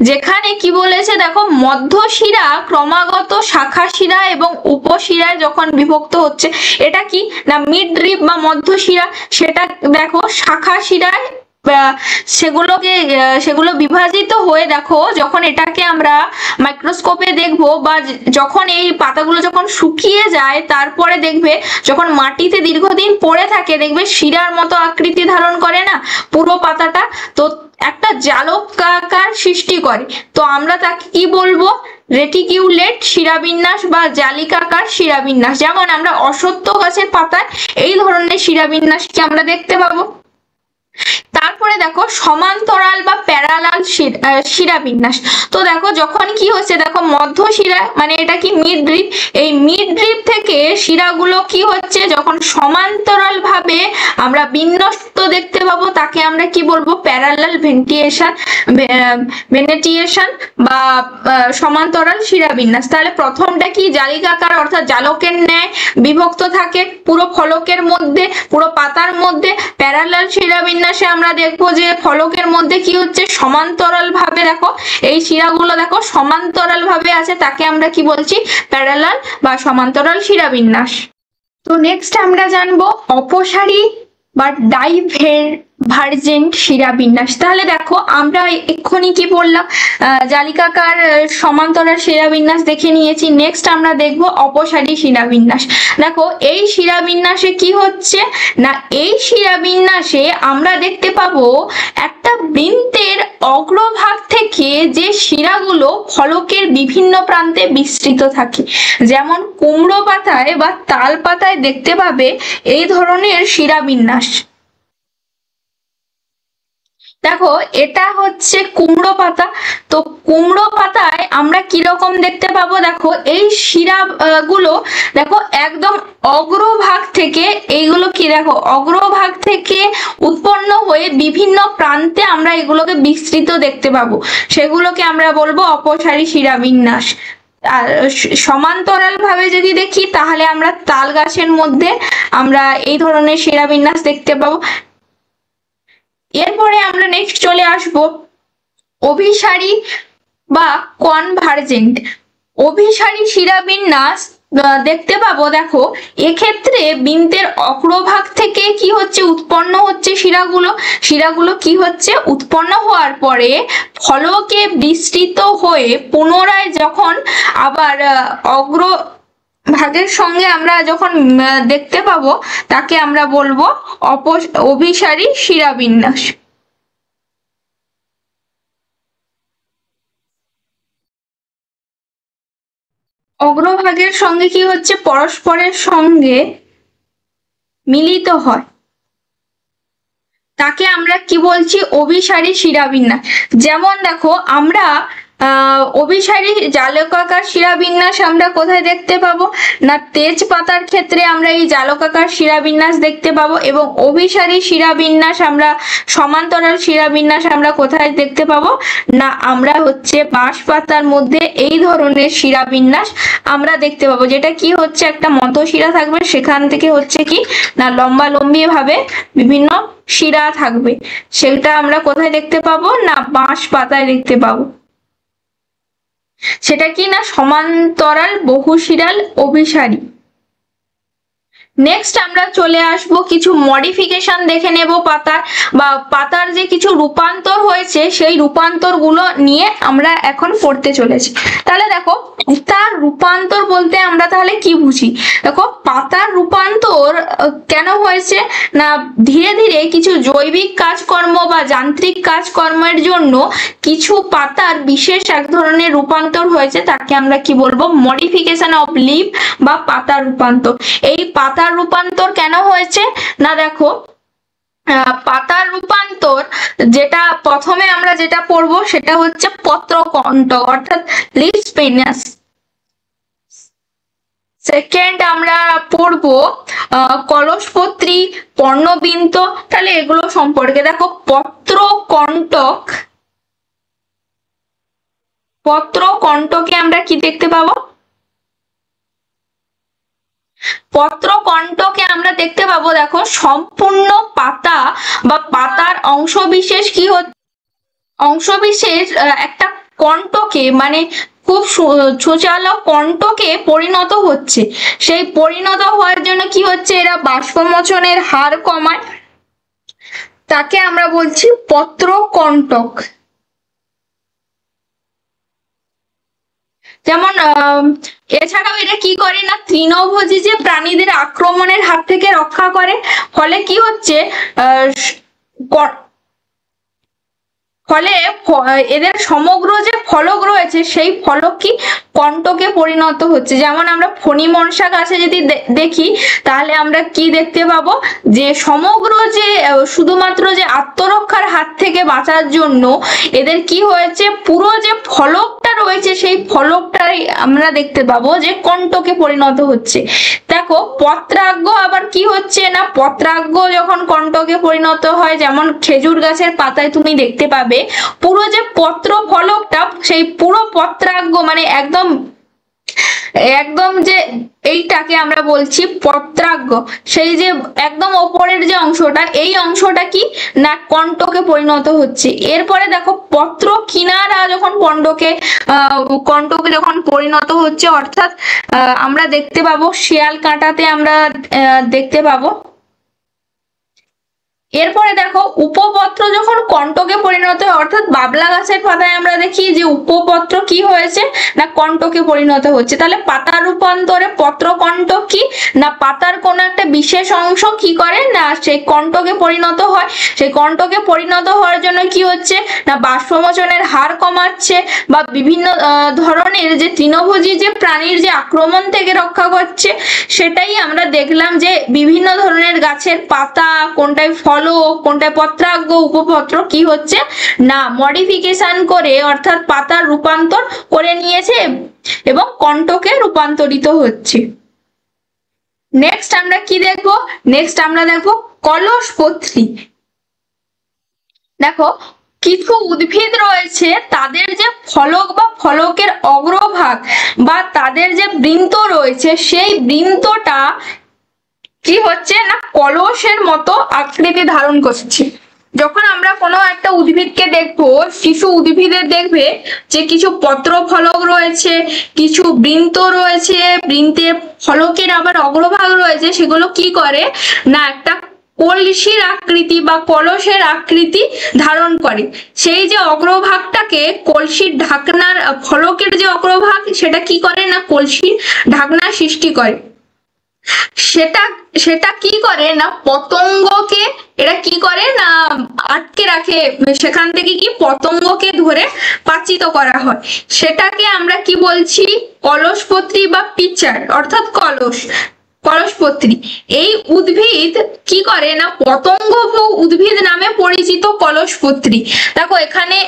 যেখানে কি বলেছে, দেখো মধ্য শিরা ক্রমাগত শাখা শিরা এবং উপশিরায় যখন বিভক্ত হচ্ছে, এটা কি না মিডরিপ বা মধ্য শিরা, সেটা দেখো শাখা শিরায় সেগুলো বিভাজিত হয়ে দেখো যখন এটাকে আমরা মাইক্রোস্কোপে দেখবো বা যখন এই পাতাগুলো যখন শুকিয়ে যায় তারপরে দেখবে যখন মাটিতে দীর্ঘদিন পড়ে থাকে দেখবে শিরার মতো আকৃতি ধারণ করে না পুরো পাতাটা, তো একটা জালকাকার সৃষ্টি করে। তো আমরা তাকে কি বলবো, রেটিকিউলেট শিরাবিন্যাস বা জালিকাকার শিরাবিন্যাস। যেমন আমরা অশ্বত্থ গাছের পাতায় এই ধরনের শিরাবিন্যাসকে আমরা দেখতে পাবো। তারপরে দেখো সমান্তরাল বা প্যারালাল শিরাবিন্যাস। তো দেখো যখন কি হচ্ছে, দেখো মধ্য শিরা মানে এটা কি মিডরিপ, এই মিডরিপ থেকে শিরাগুলো কি হচ্ছে যখন সমান্তরাল ভাবে আমরা বিন্যস্ত দেখতে পাবো তাকে আমরা কি বলবো, প্যারালাল ভেনেটিয়েশন বা সমান্তরাল শিরাবিন্যাস। তাহলে প্রথমটা কি জালিকাকার অর্থাৎ জালকের ন্যায় বিভক্ত থাকে পুরো ফলকের মধ্যে, পুরো পাতার মধ্যে। প্যারালাল শিরাবিন্যাসে আমরা দেখবো যে ফলকের মধ্যে কি হচ্ছে সমান্তরাল ভাবে, দেখো এই শিরাগুলো দেখো সমান্তরাল ভাবে আছে, তাকে আমরা কি বলছি, প্যারালাল বা সমান্তরাল শিরাবিন্যাস। তো নেক্সট আমরা জানবো অপসারী বা ডাইভারজেন্ট শিরাবিন্যাস। তাহলে দেখো আমরা এক্ষুনি কি বললাম, জালিকাকার সমান্তরাল শিরাবিন্যাস দেখে নিয়েছি। নেক্সট আমরা দেখবো অপসারী শিরাবিন্যাস। দেখো এই শিরাবিন্যাসে কি হচ্ছে না, এই শিরাবিন্যাসে আমরা দেখতে পাবো একটা বৃন্তের অগ্রভাগ থেকে যে শিরাগুলো ফলকের বিভিন্ন প্রান্তে বিস্তৃত থাকে, যেমন কুমড়ো পাতায় বা তাল পাতায় দেখতে পাবে এই ধরনের শিরাবিন্যাস। দেখো এটা হচ্ছে কুমড়ো পাতা। তো কুমড়ো পাতায় আমরা কিরকম দেখতে পাবো, দেখো এই শিরা গুলো দেখো একদম অগ্রভাগ থেকে, এইগুলো কি দেখো অগ্রভাগ থেকে উৎপন্ন হয়ে বিভিন্ন প্রান্তে আমরা এগুলোকে বিস্তৃত দেখতে পাবো, সেগুলোকে আমরা বলবো অপসারী শিরাবিন্যাস। আর সমান্তরাল ভাবে যদি দেখি তাহলে আমরা তাল গাছের মধ্যে আমরা এই ধরনের শিরাবিন্যাস দেখতে পাবো। এরপরে আমরা নেক্সট চলে আসব অভিসারী বা কনভার্জেন্ট। অভিসারী শিরাবিন্যাস দেখতে পাবো, দেখো এক্ষেত্রে বৃন্তের অগ্রভাগ থেকে কি হচ্ছে উৎপন্ন হচ্ছে শিরাগুলো কি হচ্ছে উৎপন্ন হওয়ার পরে ফলকে বিস্তৃত হয়ে পুনরায় যখন আবার অগ্র ভাগের সঙ্গে আমরা যখন দেখতে পাবো তাকে আমরা বলবো অভিসারী শিরাবিন্যাস। অগ্রভাগের সঙ্গে কি হচ্ছে পরস্পরের সঙ্গে মিলিত হয়, তাকে আমরা কি বলছি অভিসারী শিরাবিন্যাস। যেমন দেখো আমরা অভিসারী জালকাকার শিরাবিন্যাস আমরা কোথায় দেখতে পাবো না তেজপাতার ক্ষেত্রে আমরা এই জালকাকার শিরাবিন্যাস দেখতে পাবো, এবং অভিসারী শিরাবিন্যাস আমরা সমান্তরাল শিরাবিন্যাস আমরা কোথায় দেখতে পাবো না আমরা হচ্ছে বাঁশপাতার মধ্যে এই ধরনের শিরাবিন্যাস আমরা দেখতে পাবো, যেটা কি হচ্ছে একটা মধ্যশিরা থাকবে, সেখান থেকে হচ্ছে কি না লম্বালম্বি ভাবে বিভিন্ন শিরা থাকবে, সেটা আমরা কোথায় দেখতে পাবো না বাঁশপাতায় দেখতে পাবো। সেটা কি না সমান্তরাল বহুশিরাল অভিসারী। নেক্সট আমরা চলে আসব কিছু মডিফিকেশন দেখে নেব পাতার, বা পাতার যে কিছু রূপান্তর হয়েছে সেই রূপান্তর গুলো নিয়ে আমরা এখন পড়তে চলেছি। তাহলে দেখো পাতার রূপান্তর বলতে আমরা তাহলে কি বুঝি, দেখো পাতার রূপান্তর কেন হয়েছে না ধীরে ধীরে কিছু জৈবিক কাজকর্ম বা যান্ত্রিক কাজকর্মের জন্য কিছু পাতার বিশেষ এক ধরনের রূপান্তর হয়েছে, তাকে আমরা কি বলবো মডিফিকেশন অফ লিভ বা পাতার রূপান্তর। এই পাতার রূপান্তর কেন হয়েছে না দেখো পাতার রূপান্তর যেটা প্রথমে আমরা যেটা পড়বো সেটা হচ্ছে পত্রকণ্টক অর্থাৎ লিভ স্পিনাস। সেকেন্ড আমরা পড়বো কলসপত্রী, পর্ণবৃন্ত। তাহলে এগুলো সম্পর্কে দেখো পত্রকণ্টকে আমরা কি দেখতে পাবো, পত্রকণ্টকে আমরা দেখতে পাবো দেখো সম্পূর্ণ পাতা বা পাতার অংশবিশেষ কি হচ্ছে অংশবিশেষ একটা কণ্টকে মানে খুব সুচালো কণ্টকে পরিণত হচ্ছে, সেই পরিণত হওয়ার জন্য কি হচ্ছে এরা বাষ্পমোচনের হার কমায়, তাকে আমরা বলছি পত্রকণ্টক। যেমন এছাড়াও এটা কি করে না তৃণভোজী যে প্রাণীদের আক্রমণের হাত থেকে রক্ষা করে, ফলে কি হচ্ছে ফলে এদের সমগ্র যে ফলক রয়েছে সেই ফলক কি কণ্টকে পরিণত হচ্ছে। যেমন আমরা ফণী মনসা গাছে যদি দেখি তাহলে আমরা কি দেখতে পাবো যে সমগ্র যে শুধুমাত্র যে আত্মরক্ষার হাত থেকে বাঁচার জন্য এদের কি হয়েছে পুরো যে ফলকটা রয়েছে সেই ফলকটাই আমরা দেখতে পাবো যে কণ্টকে পরিণত হচ্ছে। দেখো পত্রাগ্য আবার কি হচ্ছে না পত্রাগ্য যখন কণ্টকে পরিণত হয়, যেমন খেজুর গাছের পাতায় তুমি দেখতে পাবে পুরো যে পত্র ফলকটা সেই পুরো পত্রাগ্য মানে একদম যে এইটাকে আমরা বলছি পত্রাগ্য, সেই যে একদম ওপরের যে অংশটা এই অংশটা কি না কণ্টকে পরিণত হচ্ছে। এরপরে দেখো পত্র কিনারা যখন কণ্টকে যখন পরিণত হচ্ছে অর্থাৎ আমরা দেখতে পাবো শিয়াল কাঁটাতে আমরা দেখতে পাবো। এরপরে দেখো উপপত্র যখন কণ্টকে পরিণত হয় অর্থাৎ বাবলা গাছের পাতায় আমরা দেখি যে উপপত্র কি হয়েছে না কণ্টকে পরিণত হচ্ছে। তাহলে পাতার রূপান্তরে পত্রকণ্টক কি না পাতার কোন একটা বিশেষ অংশ কি করে না সেই কণ্টকে পরিণত হয়, সেই কণ্টকে পরিণত হওয়ার জন্য কি হচ্ছে না বাষ্পমোচনের হার কমাচ্ছে বা বিভিন্ন ধরনের যে তৃণভোজী যে প্রাণীর যে আক্রমণ থেকে রক্ষা করছে। সেটাই আমরা দেখলাম যে বিভিন্ন ধরনের গাছের পাতা কোনটায় ফল ফলক, কোনটায় পত্রাঙ্গ, উপপত্র, কি হচ্ছে না মডিফিকেশন করে অর্থাৎ পাতার রূপান্তর করে নিয়েছে এবং কণ্টকে রূপান্তরিত হচ্ছে। নেক্সট আমরা কি দেখবো? নেক্সট আমরা দেখবো কলসপত্রী। দেখো কিছু উদ্ভিদ রয়েছে তাদের যে ফলক বা ফলকের অগ্রভাগ বা তাদের যে বৃন্ত রয়েছে সেই বৃন্তটা কি হচ্ছে না কলসের মতো আকৃতি ধারণ করছে। যখন আমরা কোনো একটা উদ্ভিদকে দেখবো, কিছু উদ্ভিদের দেখবে যে কিছু পত্র ফলক রয়েছে, কিছু বৃন্ত রয়েছে, বৃন্তের ফলকের আবার অগ্রভাগ রয়েছে, সেগুলো কি করে না একটা কলসির আকৃতি বা কলসের আকৃতি ধারণ করে। সেই যে অগ্রভাগটাকে কলসির ঢাকনার ফলকের যে অগ্রভাগ সেটা কি করে না কলসির ঢাকনা সৃষ্টি করে। সেটা সেটা কি করে না পতঙ্গকে এরা কি করে না আটকে রাখে, সেখান থেকে কি পতঙ্গকে ধরে পাচিত করা হয়। সেটাকে আমরা কি বলছি কলসপত্রী বা পিচার অর্থাৎ কলসপত্রী। এই উদ্ভিদ কি করে না পতঙ্গভোগ উদ্ভিদ নামে পরিচিত কলসপত্রী। দেখো এখানে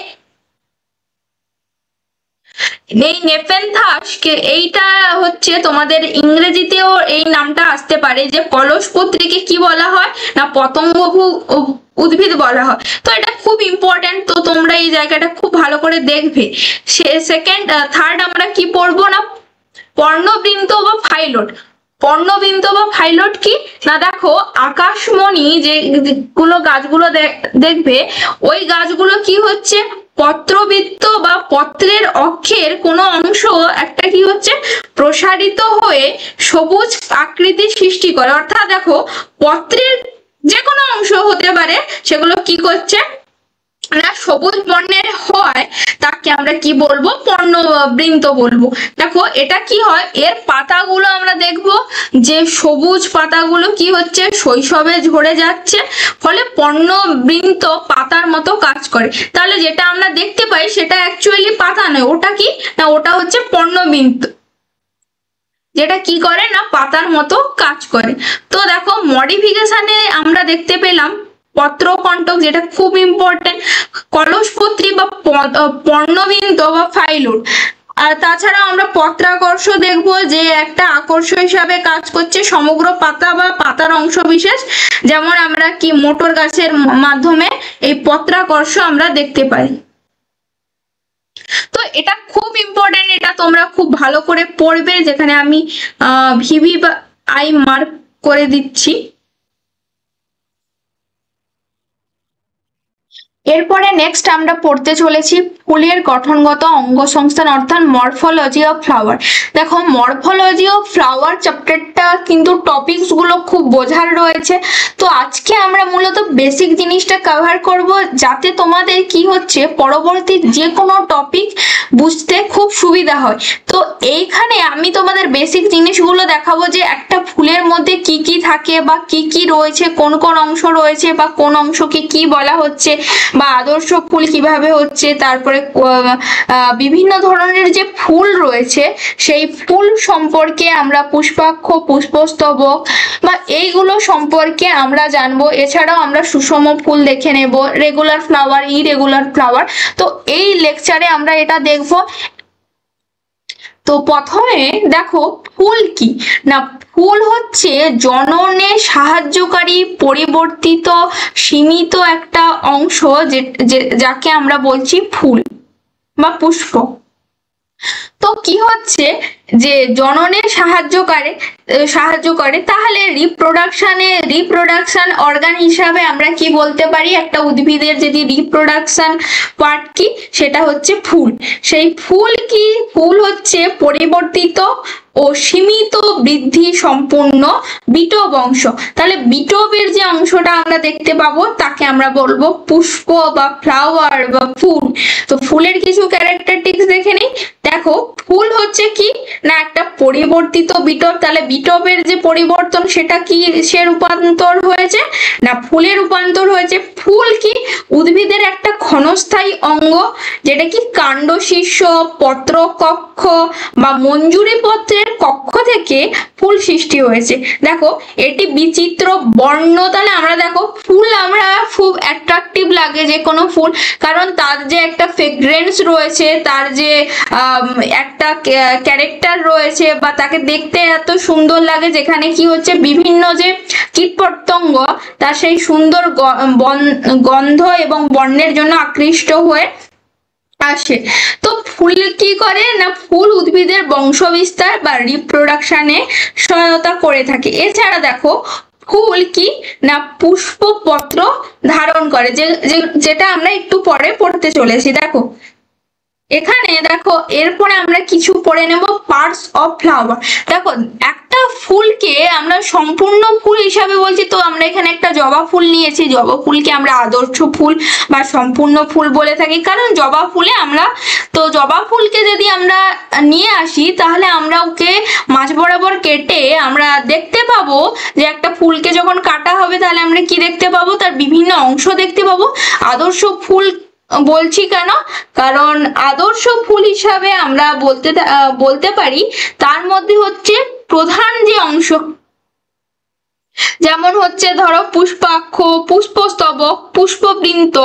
এই নেপেনথাস এইটা হচ্ছে তোমাদের ইংরেজিতেও এই নামটা আসতে পারে যে কলসপত্রীকে কি বলা হয় না পতঙ্গভোগ উদ্ভিদ বলা হয়। তো এটা খুব ইম্পর্টেন্ট, তো তোমরা এই জায়গাটা খুব ভালো করে দেখবে। সেকেন্ড থার্ড আমরা কি পড়বো না পর্ণবৃন্ত বা ফাইলট। পর্ণবৃন্ত বা ফাইলট কি না দেখো আকাশমণি যেগুলো গাছগুলো দেখবে ওই গাছগুলো কি হচ্ছে পত্রবৃত্ত বা পত্রের অক্ষের কোনো অংশ একটা কি হচ্ছে প্রসারিত হয়ে সবুজ আকৃতি সৃষ্টি করে। অর্থাৎ দেখো পত্রের যে কোনো অংশ হতে পারে সেগুলো কি করছে না সবুজ বর্ণের হয়, তাকে আমরা কি বলবো পর্ণবৃন্ত বলবো। দেখো এটা কি হয় এর পাতাগুলো আমরা দেখবো যে সবুজ পাতাগুলো কি হচ্ছে শৈশবে ঝরে যাচ্ছে, ফলে পর্ণবৃন্ত পাতার মতো কাজ করে। তাহলে যেটা আমরা দেখতে পাই সেটা অ্যাকচুয়ালি পাতা নয়, ওটা কি না ওটা হচ্ছে পর্ণবৃন্ত, যেটা কি করে না পাতার মতো কাজ করে। তো দেখো মডিফিকেশনে আমরা দেখতে পেলাম পত্রকণ্টক যেটা খুব ইম্পর্টেন্ট, কলসপত্রী বা পর্ণবৃন্ত বা ফাইলট। আর তাছাড়া আমরা পত্রাকর্ষ দেখবো যে একটা আকর্ষ হিসাবে কাজ করছে সমগ্র পাতা বা পাতার অংশ বিশেষ, যেমন আমরা কি মোটর গাছের মাধ্যমে এই পত্রাকর্ষ আমরা দেখতে পাই। তো এটা খুব ইম্পর্টেন্ট, এটা তোমরা খুব ভালো করে পড়বে, যেখানে আমি ভিভি বা আই মার্ক করে দিচ্ছি। এরপরে নেক্সট আমরা পড়তে চলেছি ফুলের গঠনগত অঙ্গসংস্থান অর্থাৎ মরফোলজি অফ ফ্লাওয়ার। দেখো মরফোলজি অফ ফ্লাওয়ার চ্যাপ্টারটা কিন্তু টপিকস গুলো খুব বোঝার রয়েছে। তো আজকে আমরা মূলত বেসিক জিনিসটা কভার করব যাতে তোমাদের কি হচ্ছে পরবর্তী যে কোনো টপিক বুঝতে খুব সুবিধা হয়। তো এইখানে আমি তোমাদের বেসিক জিনিসগুলো দেখাবো যে একটা ফুলের মধ্যে কি কি থাকে বা কি কি রয়েছে, কোন কোন অংশ রয়েছে বা কোন অংশকে কি বলা হচ্ছে বা আদর্শ ফুল কিভাবে হচ্ছে, তারপরে বিভিন্ন ধরনের যে ফুল রয়েছে সেই ফুল সম্পর্কে আমরা পুষ্পাক্ষ, পুষ্পস্তবক বা এইগুলো সম্পর্কে আমরা জানবো। এছাড়াও আমরা সুষম ফুল দেখে নেব, রেগুলার ফ্লাওয়ার, ইরেগুলার ফ্লাওয়ার। তো এই লেকচারে আমরা এটা দেখবো। তো প্রথমে দেখো ফুল কি না ফুল হচ্ছে জননে সাহায্যকারী পরিবর্তিত সীমিত একটা অংশ যাকে আমরা বলছি ফুল বা পুষ্প। তো কি হচ্ছে যে জননে সাহায্য করে তাহলে রিপ্রোডাকশন অর্গান হিসাবে আমরা কি বলতে পারি একটা উদ্ভিদের যদি রিপ্রোডাকশন পার্ট কি সেটা হচ্ছে ফুল। সেই ফুল হচ্ছে পরিবর্তিত ও সীমিত বৃদ্ধি সম্পূর্ণ বিটব অংশ। তাহলে বিটবের যে অংশটা আমরা দেখতে পাবো তাকে আমরা বলবো পুষ্প বা ফ্লাওয়ার বা ফুল। তো ফুলের কিছু ক্যারেক্টারিস্টিক্স দেখে নিই। দেখো ফুল হচ্ছে কি না একটা পরিবর্তিত বিটব। তাহলে বিটবের যে পরিবর্তন সেটা কি সে রূপান্তর হয়েছে না ফুলে রূপান্তর হয়েছে। ফুল কি উদ্ভিদের একটা ক্ষণস্থায়ী অঙ্গ, যেটা কি কাণ্ড শীর্ষ, পত্র কক্ষ বা মঞ্জুরি পত্রের কক্ষ থেকে ফুল সৃষ্টি হয়েছে। দেখো এটি বিচিত্র বর্ণ। তাহলে আমরা দেখো ফুল আমরা খুব অ্যাট্রাকটিভ লাগে যে কোনো ফুল, কারণ তার যে একটা ফ্রেগ্রেন্স রয়েছে, তার যে একটা ক্যারেক্টার রয়েছে, বা তাকে দেখতে এত সুন্দর লাগে, যেখানে কি হচ্ছে বিভিন্ন যে কীটপতঙ্গ তার সেই সুন্দর গন্ধ এবং বর্ণের জন্য আকৃষ্ট হয়ে আসে। তো ফুল কি করে না ফুল উদ্ভিদের বংশবিস্তার বা রিপ্রোডাকশনে সহায়তা করে থাকে। এছাড়া দেখো ফুল কি না পুষ্পপত্র ধারণ করে, যেটা আমরা একটু পরে পড়তে চলেছি। দেখো এখানে দেখো এরপরে আমরা কিছু পড়ে নেব পার্টস অফ ফ্লাওয়ার। দেখো একটা ফুলকে আমরা সম্পূর্ণ ফুল হিসাবে বলছি, তো আমরা এখানে একটা জবা ফুল নিয়েছি। জবা ফুলকে আমরা আদর্শ ফুল বা সম্পূর্ণ ফুল বলে থাকি, কারণ জবা ফুলে আমরা তো জবা ফুলকে যদি আমরা নিয়ে আসি তাহলে আমরা ওকে মাঝ বরাবর কেটে আমরা দেখতে পাবো যে একটা ফুলকে যখন কাটা হবে তাহলে আমরা কি দেখতে পাবো, তার বিভিন্ন অংশ দেখতে পাবো। আদর্শ ফুল বলছি কেন, কারণ আদর্শ ফুল হিসাবে আমরা বলতে পারি তার মধ্যে হচ্ছে প্রধান যে অংশ, যেমন হচ্ছে ধরো পুষ্পাক্ষ, পুষ্পস্তবক, পুষ্পবৃন্ত।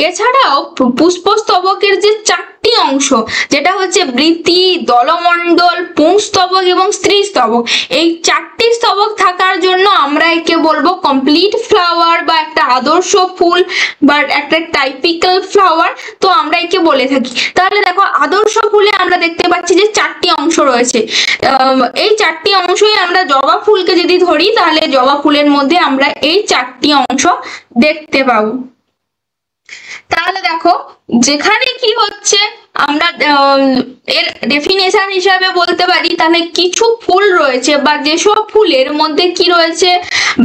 এছাড়াও পুষ্পস্তবকের যে চারটি অংশ, যেটা হচ্ছে বৃতি, দলমণ্ডল, পুংস্তবক এবং স্ত্রীস্তবক, এই চারটি স্তবক থাকার জন্য আমরা একে বলবো কমপ্লিট ফ্লাওয়ার বা একটা আদর্শ ফুল বা একটা টাইপিক্যাল ফ্লাওয়ার। তো আমরা একে বলে থাকি। তাহলে দেখো আদর্শ ফুলে আমরা দেখতে পাচ্ছি যে চারটি অংশ রয়েছে। এই চারটি অংশই আমরা জবা ফুলকে যদি ধরি তাহলে জবা ফুলের মধ্যে আমরা এই চারটি অংশ দেখতে পাবো। তাহলে দেখো যেখানে কি হচ্ছে আমরা এর ডেফিনেশন হিসাবে বলতে পারি, তাহলে কিছু ফুল রয়েছে বা যেসব ফুলের মধ্যে কি রয়েছে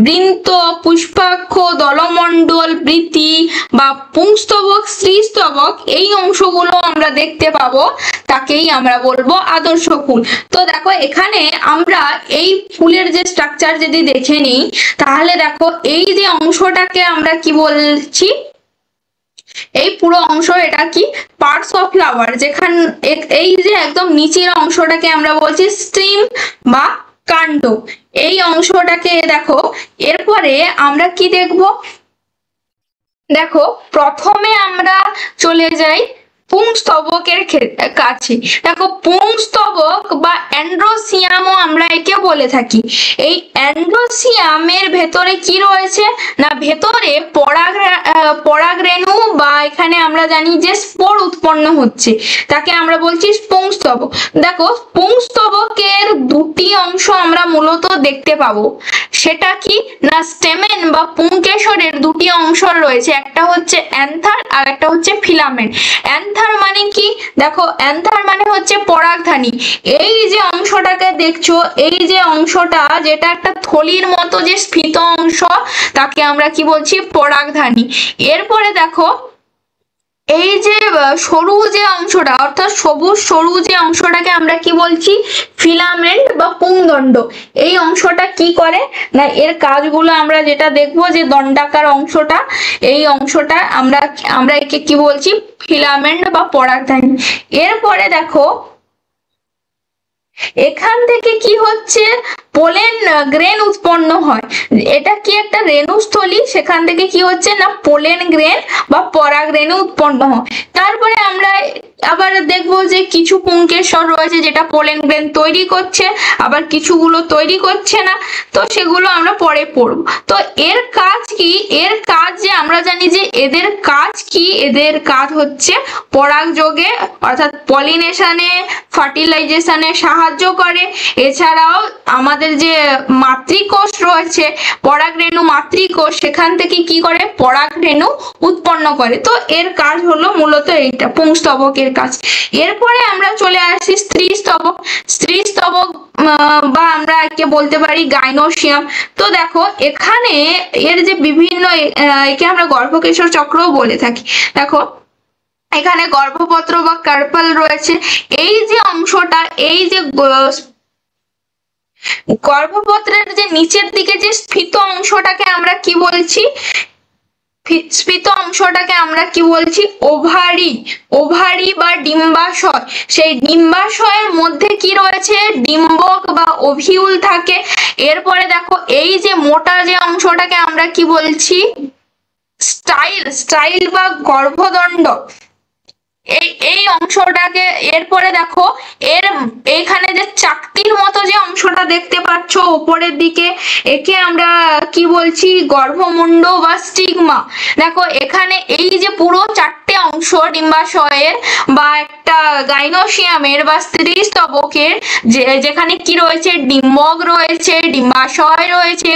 বৃন্ত, পুষ্পাক্ষ, দলমণ্ডল, বৃতি বা পুংস্তবক, স্ত্রীস্তবক, এই অংশগুলো আমরা দেখতে পাবো, তাকেই আমরা বলবো আদর্শ ফুল। তো দেখো এখানে আমরা এই ফুলের যে স্ট্রাকচার যদি দেখে নিই তাহলে দেখো এই যে অংশটাকে আমরা কি বলছি, এই পুরো অংশ এটা কি পার্টস অফ ফ্লাওয়ার। যেখানে এই যে একদম নিচের অংশটাকে আমরা বলছি স্টিম বা কাণ্ড, এই অংশটাকে দেখো। এরপরে আমরা কি দেখব, দেখো প্রথমে আমরা চলে যাই পুংস্তবকের কাছে। দেখো পুংস্তবক বা অ্যান্ড্রোসিয়ামও আমরা একে বলে থাকি। এই অ্যান্ড্রোসিয়ামের ভেতরে কি রয়েছে না ভেতরে পরাগরেণু বা এখানে আমরা জানি যে স্পোর উৎপন্ন হচ্ছে, তাকে আমরা বলছি পুংস্তবক। দেখো পুংস্তবকের দুটি অংশ আমরা মূলত দেখতে পাবো, সেটা কি না স্টেমেন বা পুংকেশরের দুটি অংশ রয়েছে, একটা হচ্ছে অ্যান্থার আর একটা হচ্ছে ফিলামেন্ট। অ্যান্থার মানে কি, দেখো অ্যান্থার মানে হচ্ছে পরাগধানী। এই যে অংশটাকে দেখছো, এই যে অংশটা যেটা একটা থলির মতো যে স্ফীত অংশ, তাকে আমরা কি বলছি পরাগধানী। এরপরে দেখো এই যে সরু যে অংশটা অর্থাৎ সবুজ সরু যে অংশটাকে আমরা কি বলছি ফিলামেন্ট বা পুংদণ্ড। এই অংশটা কি করে না এর কাজগুলো আমরা যেটা দেখবো যে দণ্ডাকার অংশটা, এই অংশটা আমরা একে কি বলছি ফিলামেন্ট বা পরাগধানী। এরপরে দেখো এখান থেকে কি হচ্ছে পোলেন গ্রেন উৎপন্ন হয়, এটা কি একটা রেণুস্থলী, সেখান থেকে কি হচ্ছে না পোলেন গ্রেন বা পরাগরেণু উৎপন্ন হয়। তারপরে আমরা আবার দেখবো যে কিছু পুংকেশর রয়েছে যেটা পোলেন গ্রেন তৈরি করছে, আবার কিছুগুলো তৈরি করছে না, তো সেগুলো আমরা পরে পড়বো। তো এর কাজ কি, এর কাজ যে আমরা জানি যে এদের কাজ কি, এদের কাজ হচ্ছে পরাগযোগে অর্থাৎ পলিনেশনে, ফার্টিলাইজেশনে সাহায্য করে। এছাড়াও আমাদের যে মাতৃকোষ রয়েছে পরাগরেণু মাতৃকোষ, সেখান থেকে কি করে পরাগরেণু উৎপন্ন করে। তো এর কাজ হলো মূলত এইটা পুংস্তবকের কাজ। এরপরে আমরা চলে আসি স্ত্রীস্তবক। স্ত্রীস্তবক বা আমরা একে বলতে পারি গাইনোসিয়াম। তো দেখো এখানে এর যে বিভিন্ন একে আমরা গর্ভকেশর চক্রও বলে থাকি। দেখো এখানে গর্ভপত্র বা কার্পাল রয়েছে। এই যে অংশটা, এই যে গর্ভপত্রের যে নিচের দিকে যে স্ফীত অংশটাকে আমরা কি বলছি? স্ফীত অংশটাকে আমরা কি বলছি? ওভারি। ওভারি বা ডিম্বাশয়। সেই ডিম্বাশয়ের মধ্যে কি রয়েছে? ডিম্বক বা ওভিউল থাকে। এরপরে দেখো এই যে মোটা যে অংশটাকে আমরা কি বলছি? স্টাইল বা গর্ভদণ্ড। এই অংশটাকে, এরপরে দেখো এইখানে যে চাকতির মতো যে অংশটা দেখতে পাচ্ছ উপরের দিকে, একে আমরা কি বলছি? গর্ভমুণ্ড বা স্টিগমা। দেখো এখানে এই যে পুরো চারটে অংশ ডিম্বাশয়ের বা একটা গাইনোসিয়ামের বা স্ত্রীস্তবকের, যেখানে কি রয়েছে? ডিম্বক রয়েছে, ডিম্বাশয় রয়েছে,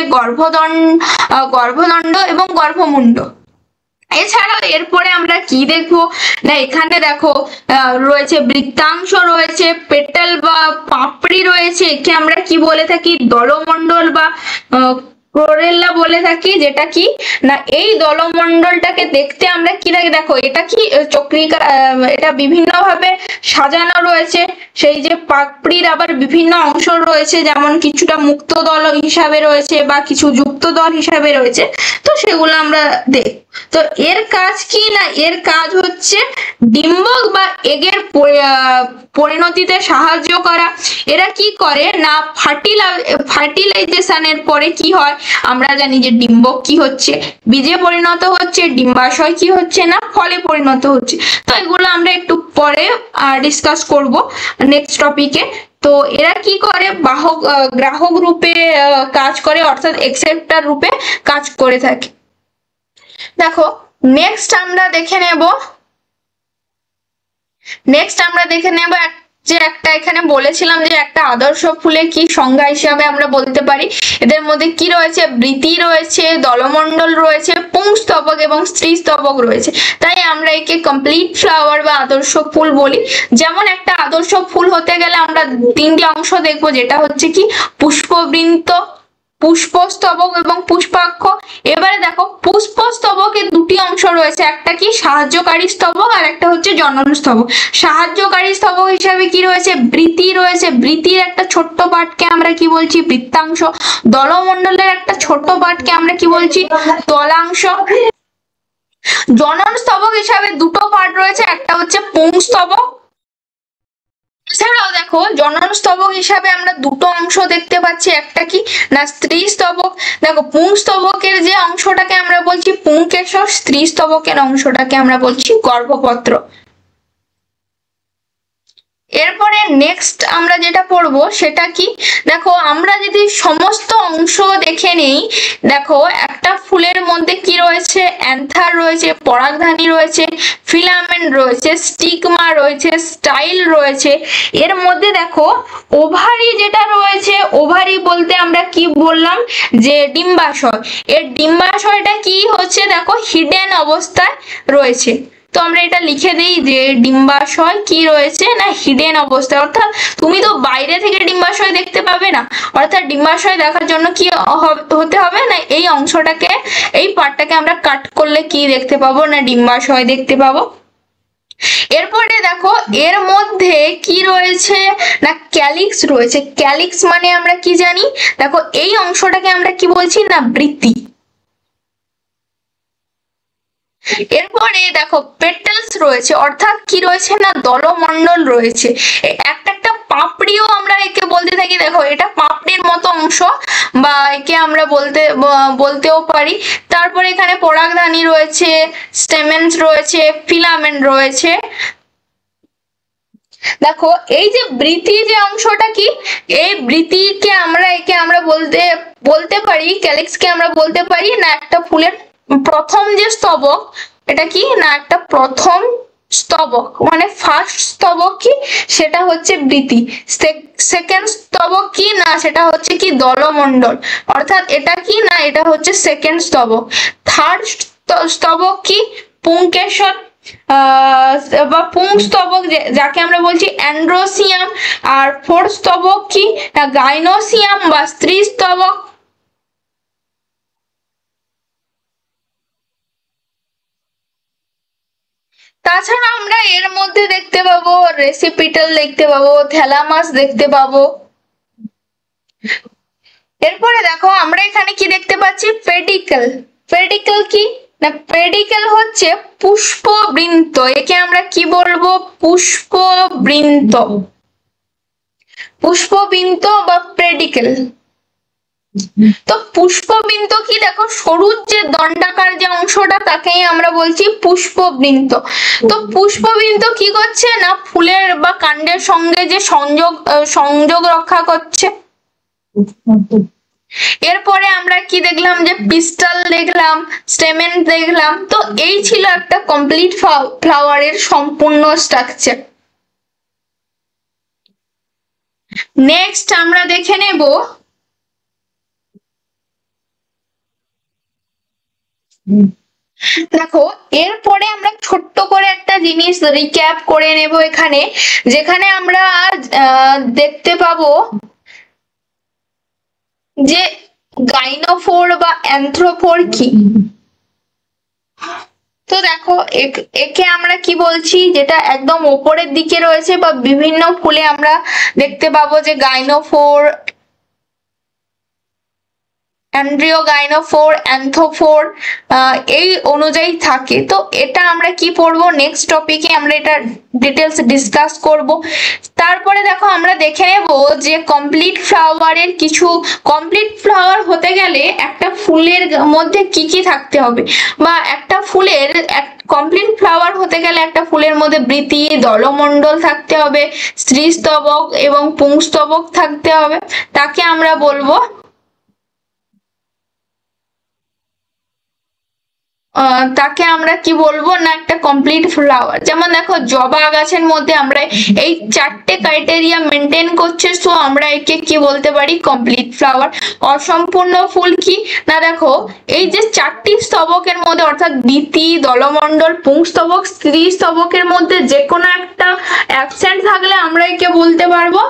গর্ভদণ্ড এবং গর্ভমুণ্ড। এছাড়াও এরপরে আমরা কি দেখবো না, এখানে দেখো রয়েছে বৃত্তাংশ রয়েছে, পেটাল বা পাপড়ি রয়েছে, একে আমরা কি বলে থাকি? দলমণ্ডল বা ক্লোরেল্লা বলে থাকি। যেটা কি না, এই দলমণ্ডলটাকে দেখতে আমরা কি লাগে? দেখো এটা কি চক্রিকা, এটা বিভিন্ন ভাবে সাজানো রয়েছে। সেই যে পাপড়ির আবার বিভিন্ন অংশ রয়েছে, যেমন কিছুটা মুক্ত দল হিসাবে রয়েছে বা কিছু যুক্ত দল হিসাবে রয়েছে। তো সেগুলো আমরা দেখব। তো এর কাজ কি না, এর কাজ হচ্ছে ডিম্বক বা এগের পরিণতিতে সাহায্য করা। এরা কি করে না, ফার্টিলাইজেশনের পরে কি হয়? আমরা জানি যে ডিম্বক কি হচ্ছে? বীজে পরিণত হচ্ছে। ডিম্বাশয় কি হচ্ছে না? ফলে পরিণত হচ্ছে। তো এগুলো আমরা একটু পরে ডিসকাস করব নেক্সট টপিকে। তো এরা কি করে? গ্রাহক রূপে কাজ করে, অর্থাৎ এক্সেপ্টার রূপে কাজ করে থাকে। দেখো নেক্সট আমরা দেখে নেব যে একটা এখানে বলেছিলাম যে একটা আদর্শ ফুলের কি সংজ্ঞা হিসাবে আমরা বলতে পারি। এদের মধ্যে কি রয়েছে? বৃতি রয়েছে, দলমণ্ডল রয়েছে, পুংস্তবক এবং স্ত্রীস্তবক রয়েছে। তাই আমরা একে কমপ্লিট ফ্লাওয়ার বা আদর্শ ফুল বলি। যেমন একটা আদর্শ ফুল হতে গেলে আমরা তিনটি অংশ দেখবো, যেটা হচ্ছে কি? পুষ্পবৃন্ত, পুষ্পস্তবক এবং পুষ্পাক্ষ। এবারে দেখো পুষ্পস্তবকের দুটি অংশ রয়েছে, একটা কি? সাহায্যকারী স্তবক, আর একটা হচ্ছে জনন স্তবক। সাহায্যকারী স্তবক হিসাবে কি রয়েছে? বৃতি রয়েছে। বৃতির একটা ছোট্ট পার্টকে আমরা কি বলছি? বৃত্তাংশ। দলমণ্ডলের একটা ছোট্ট পার্টকে আমরা কি বলছি? তলাংশ। জনন স্তবক হিসাবে দুটো পার্ট রয়েছে, একটা হচ্ছে পুংস্তবক। এছাড়াও দেখো জনন স্তবক হিসাবে আমরা দুটো অংশ দেখতে পাচ্ছি, একটা কি না স্ত্রী স্তবক। দেখো পুংস্তবকের যে অংশটাকে আমরা বলছি পুংকেশর, স্ত্রী স্তবকের অংশটাকে আমরা বলছি গর্ভপত্র। এরপরে নেক্সট আমরা যেটা পড়বো সেটা কি? দেখো আমরা যদি সমস্ত অংশ দেখে নেই, দেখো একটা ফুলের মধ্যে কি রয়েছে? অ্যান্থার রয়েছে, পরাগধানী রয়েছে, ফিলামেন্ট রয়েছে, স্টিগমা রয়েছে, স্টাইল রয়েছে। এর মধ্যে দেখো ওভারি যেটা রয়েছে, ওভারি বলতে আমরা কি বললাম? যে ডিম্বাশয়। এর ডিম্বাশয়টা কি হচ্ছে? দেখো হিডেন অবস্থায় রয়েছে। তো আমরা এটা লিখে দিই যে ডিম্বাশয় কি রয়েছে না হিডেন অবস্থায়, অর্থাৎ তুমি তো বাইরে থেকে ডিম্বাশয় দেখতে পাবে না। অর্থাৎ ডিম্বাশয় দেখার জন্য কি হতে হবে না, এই অংশটাকে, এই পার্টটাকে আমরা কাট করলে কি দেখতে পাবো না? ডিম্বাশয় দেখতে পাবো। এরপরে দেখো এর মধ্যে কি রয়েছে না ক্যালিক্স রয়েছে। ক্যালিক্স মানে আমরা কি জানি? দেখো এই অংশটাকে আমরা কি বলছি না বৃতি। এরপরে দেখো পেটালস রয়েছে, অর্থাৎ কি রয়েছে না দলমণ্ডল রয়েছে। একটা একটা পাপড়িও আমরা একে বলতে থাকি। দেখো এটা পাপড়ির মতো অংশ বা একে আমরা বলতেও পারি। তারপরে এখানে পরাগধানী রয়েছে, স্টেমেন্স রয়েছে, ফিলামেন্ট রয়েছে। দেখো এই যে বৃতি যে অংশটা কি, এই বৃতিকে একে আমরা বলতে পারি, ক্যালিক্সকে আমরা বলতে পারি না একটা ফুলের প্রথম যে স্তবক, এটা কি না একটা প্রথম স্তবক, মানে ফার্স্ট স্তবক কি? সেটা হচ্ছে বৃতি। সেকেন্ড স্তবক কি না, সেটা হচ্ছে কি দলমণ্ডল, অর্থাৎ এটা কি না, এটা হচ্ছে সেকেন্ড স্তবক। থার্ড স্তবক কি? পুংকেশর বা পুংস্তবক, যাকে আমরা বলছি অ্যান্ড্রোসিয়াম। আর ফোর্থ স্তবক কি? গাইনোসিয়াম বা স্ত্রী স্তবক। তাছাড়া আমরা এর মধ্যে দেখতে পাবো রেসিপিটাল দেখতে পাবো, থ্যালামাস দেখতে পাবো। এরপরে দেখো আমরা এখানে কি দেখতে পাচ্ছি, পেডিকেল। পেডিকেল কি না, পেডিকেল হচ্ছে পুষ্পবৃন্ত, একে আমরা কি বলবো, পুষ্পবৃন্ত, পুষ্পবৃন্ত বা পেডিকেল। তো পুষ্পবৃন্ত কি, দেখো সরু যে দণ্ডাকার যে অংশটা তাকেই আমরা বলছি পুষ্পবৃন্ত। তো পুষ্পবৃন্ত কি করছে না, ফুলের বা কাণ্ডের সঙ্গে যে সংযোগ রক্ষা করছে। এরপরে আমরা কি দেখলাম, যে পিস্টাল দেখলাম, স্টেমেন দেখলাম। তো এই ছিল একটা কমপ্লিট ফ্লাওয়ারের সম্পূর্ণ স্ট্রাকচার। নেক্সট আমরা দেখে নেব দেখো এরপরে আমরা ছোট্ট করে একটা জিনিস রিক্যাপ করে নেব এখানে, যেখানে আমরা দেখতে পাবো যে গাইনোফোর বা অ্যানথ্রোপোর কি। তো দেখো একে আমরা কি বলছি, যেটা একদম ওপরের দিকে রয়েছে বা বিভিন্ন ফুলে আমরা দেখতে পাবো যে গাইনোফোর, অ্যান্ড্রিওগাইনোফোর, অ্যান্থোফোর এই অনুযায়ী থাকে। তো এটা আমরা কি পড়বো, নেক্সট টপিকে আমরা এটা ডিটেলস ডিসকাস করব। তারপরে দেখো আমরা দেখে নেব যে কমপ্লিট ফ্লাওয়ারের কিছু, কমপ্লিট ফ্লাওয়ার হতে গেলে একটা ফুলের মধ্যে কি কি থাকতে হবে, বা একটা ফুলের কমপ্লিট ফ্লাওয়ার হতে গেলে একটা ফুলের মধ্যে বৃতি, দলমণ্ডল থাকতে হবে, স্ত্রীস্তবক এবং পুংস্তবক থাকতে হবে। তাকে আমরা বলবো তাকে আমরা কি বলবো না, একটা কমপ্লিট ফ্লাওয়ার। যেমন দেখো জবা গাছের মধ্যে আমরা এই চারটে ক্রাইটেরিয়া মেনটেন করছে, সো আমরা একে কি বলতে পারি, কমপ্লিট ফ্লাওয়ার। অসম্পূর্ণ ফুল কি না, দেখো এই যে চারটি স্তবকের মধ্যে অর্থাৎ বৃতি, দলমণ্ডল, পুংস্তবক, স্ত্রী স্তবকের মধ্যে যে কোনো একটা অ্যাবসেন্ট থাকলে আমরা একে বলতে পারবো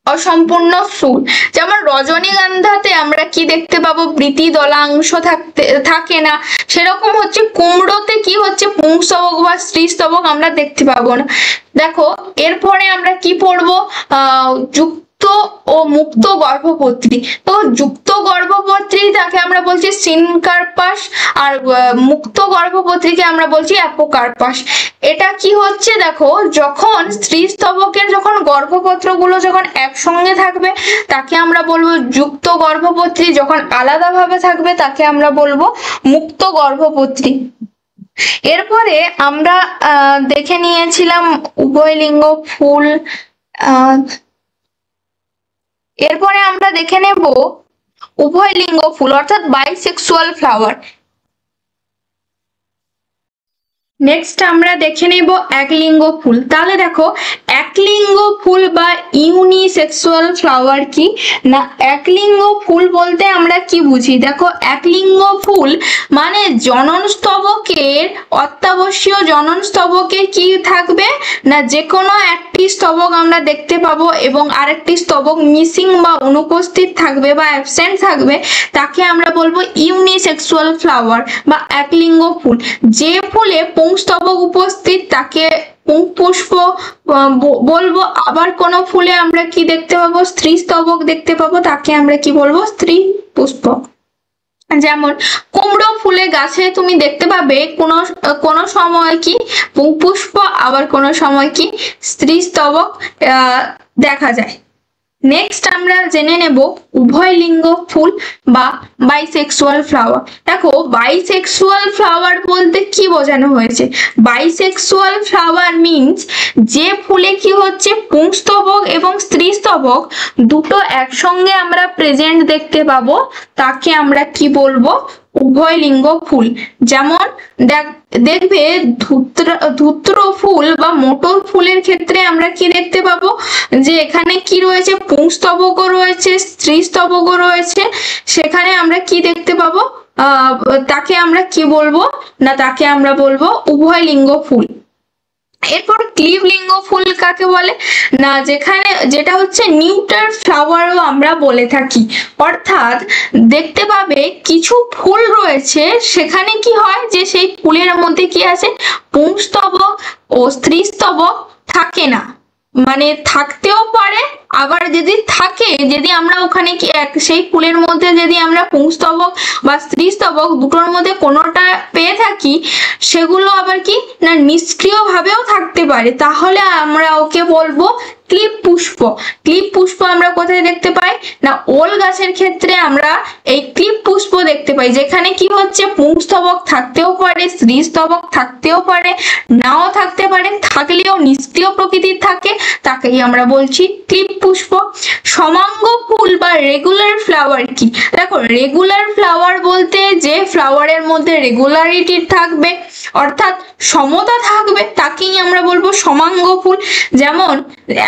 অসম্পূর্ণ ফুল। যেমন রজনীগন্ধাতে আমরা কি দেখতে পাবো, বৃতি দলাংশ থাকে না, সেরকম হচ্ছে কুমড়োতে কি হচ্ছে, পুংস্তবক বা স্ত্রীস্তবক আমরা দেখতে পাবো না। দেখো এরপরে আমরা কি পড়বো, যুক্ত ও মুক্ত গর্ভপত্রী। তো যুক্ত গর্ভপত্রী তাকে আমরা বলছি সিনকার্পাস, আর মুক্ত গর্ভপত্রীকে আমরা বলছি অ্যাপোকার্পাস। এটা কি হচ্ছে, দেখো যখন স্ত্রী স্তবকের যখন গর্ভপত্রগুলো যখন একসঙ্গে থাকবে তাকে আমরা বলবো যুক্ত গর্ভপত্রী, যখন আলাদাভাবে থাকবে তাকে আমরা বলবো মুক্ত গর্ভপত্রী। এরপরে আমরা দেখে নিয়েছিলাম উভয়লিঙ্গ ফুল। এরপরে আমরা দেখে নেব উভয়লিঙ্গ ফুল অর্থাৎ বাইসেক্সুয়াল ফ্লাওয়ার। নেক্সট আমরা দেখে নেব একলিঙ্গ ফুল। তাহলে দেখো একলিঙ্গ ফুল বা ইউনিসেক্সুয়াল ফ্লাওয়ার কি না, একলিঙ্গ ফুল বলতে আমরা কি বুঝি, দেখো একলিঙ্গ ফুল মানে জনন স্তবকের অত্যাবশ্যীয় জনন স্তবকে কি থাকবে না, যে কোনো একটি স্তবক আমরা দেখতে পাবো এবং আরেকটি স্তবক মিসিং বা অনুপস্থিত থাকবে বা অ্যাবসেন্ট থাকবে, তাকে আমরা বলবো ইউনিসেক্সুয়াল ফ্লাওয়ার বা একলিঙ্গ ফুল। যে ফুলে পুংস্তবক উপস্থিত তাকে পুংপুষ্প বলবো, আবার কোন ফুলে আমরা কি দেখতে পাবো, স্ত্রী স্তবক দেখতে পাবো, তাকে আমরা কি বলবো, স্ত্রী পুষ্প। যেমন কুমড়ো ফুলে গাছে তুমি দেখতে পাবে কোন সময় কি পুংপুষ্প, আবার কোন সময় কি স্ত্রী স্তবক দেখা যায়। নেক্সট আমরা জেনে নেব উভয়লিঙ্গ ফুল বা বাইসেক্সুয়াল ফ্লাওয়ার। দেখো বাইসেক্সুয়াল ফ্লাওয়ার বলতে কি বোঝানো হয়েছে, বাইসেক্সুয়াল ফ্লাওয়ার মিন্স যে ফুলে কি হচ্ছে পুংস্তবক এবং স্ত্রীস্তবক দুটো একসঙ্গে আমরা প্রেজেন্ট দেখতে পাবো, তাকে আমরা কি বলবো, উভয়লিঙ্গ ফুল। যেমন দেখবে ধূত্র ফুল বা মোটর ফুলের ক্ষেত্রে আমরা কি দেখতে পাবো, যে এখানে কি রয়েছে, পুংস্তবকও রয়েছে, স্ত্রীস্তবকও রয়েছে, সেখানে আমরা কি দেখতে পাবো, তাকে আমরা কি বলবো না, তাকে আমরা বলবো উভয়লিঙ্গ ফুল। এরপর ক্লিবলিঙ্গ ফুল কাকে বলে না, যেখানে যেটা হচ্ছে নিউটার ফ্লাওয়ারও আমরা বলে থাকি। অর্থাৎ দেখতে পাবে কিছু ফুল রয়েছে সেখানে কি হয় যে সেই ফুলের মধ্যে কি আছে, পুংস্তবক ও স্ত্রীস্তবক থাকে না, মানে থাকতেও পারে, আবার যদি থাকে, যদি আমরা ওখানে কি সেই ফুলের মধ্যে যদি আমরা পুংস্তবক বা স্ত্রীস্তবক দুটোর মধ্যে কোনোটা পেয়ে থাকি, সেগুলো আবার কি না নিষ্ক্রিয় ভাবেও থাকতে পারে, তাহলে আমরা ওকে বলবো ক্লিপ পুষ্প। ক্লিপ পুষ্প আমরা কোথায় দেখতে পাই না, ওল গাছের ক্ষেত্রে আমরা এই ক্লিপ পুষ্প দেখতে পাই, যেখানে কি হচ্ছে পুংস্তবক থাকতেও পারে, স্ত্রীস্তবক থাকতেও পারে, নাও থাকতে পারে, থাকলেও নিষ্ক্রিয় প্রকৃতির থাকে, তাকেই আমরা বলছি ক্লিপ পুষ্প। সমাঙ্গ ফুল বা রেগুলার ফ্লাওয়ার কি, দেখো রেগুলার ফ্লাওয়ার বলতে যে ফ্লাওয়ারের মধ্যে রেগুলারিটি থাকবে, অর্থাৎ সমতা থাকবে, তাকেই আমরা বলবো সমাঙ্গ ফুল। যেমন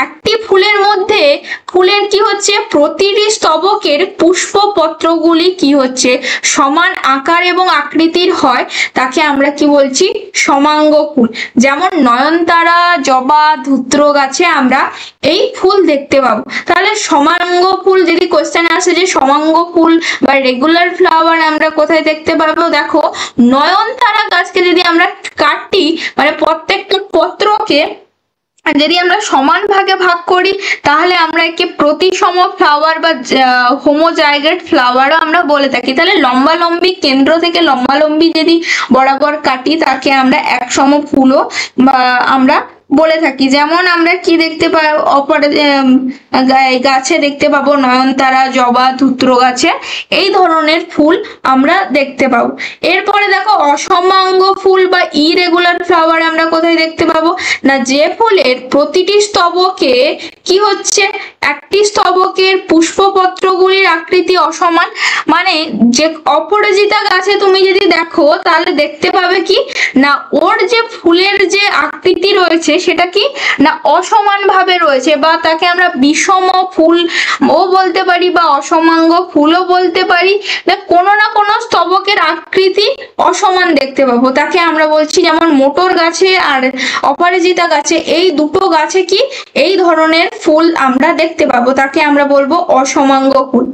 একটি ফুলের মধ্যে ফুলের কি হচ্ছে প্রতিটি স্তবকের পুষ্পপত্রগুলি কি হচ্ছে সমান আকার এবং আকৃতির হয়, তাকে আমরা কি বলছি সমাঙ্গ ফুল। যেমন নয়নতারা, জবা, ধূত্র গাছে আমরা এই ফুল দেখতে পাবো। তাহলে সমাঙ্গ ফুল যদি কোশ্চেন আসে যে সমাঙ্গ ফুল বা রেগুলার ফ্লাওয়ার আমরা কোথায় দেখতে পাবো, দেখো নয়নতারা গাছকে যদি আমরা কাটি, মানে প্রত্যেকটা পত্রকে যদি আমরা সমান ভাগে ভাগ করি, তাহলে আমরা একে প্রতিসম ফ্লাওয়ার বা হোমোজাইগেট ফ্লাওয়ারও আমরা বলে থাকি। তাহলে লম্বালম্বি কেন্দ্র থেকে লম্বালম্বি যদি বরাবর কাটি, তাকে আমরা একসম ফুলও বা আমরা বলে থাকি। যেমন আমরা কি দেখতে পাই, গাছে দেখতে পাবো নয়নতারা, জবা, ধূত্র গাছে এই ধরনের ফুল আমরা দেখতে পাবো। এরপরে দেখো অসমাঙ্গ ফুল বা ইরেগুলার ফ্লাওয়ার আমরা কোথায় দেখতে পাবো না, যে ফুলের প্রতিটি স্তবকে কি হচ্ছে একটি স্তবকের পুষ্পপত্রগুলির আকৃতি অসমান, মানে যে অপরাজিতা গাছে তুমি যদি দেখো তাহলে দেখতে পাবে কি না ওর যে ফুলের যে আকৃতি রয়েছে সেটা কি না অসমান ভাবে রয়েছে, বা তাকে আমরা বিষম ফুল ও বলতে পারি বা অসমাঙ্গ ফুলও বলতে পারি। কোনো না কোনো স্তবকের আকৃতি অসমান দেখতে পাবো, তাকে আমরা বলছি। যেমন মোটর গাছে আর অপরাজিতা গাছে এই দুটো গাছে কি এই ধরনের ফুল আমরা দেখতে পাবো, তাকে আমরা বলবো অসমাঙ্গ ফুল।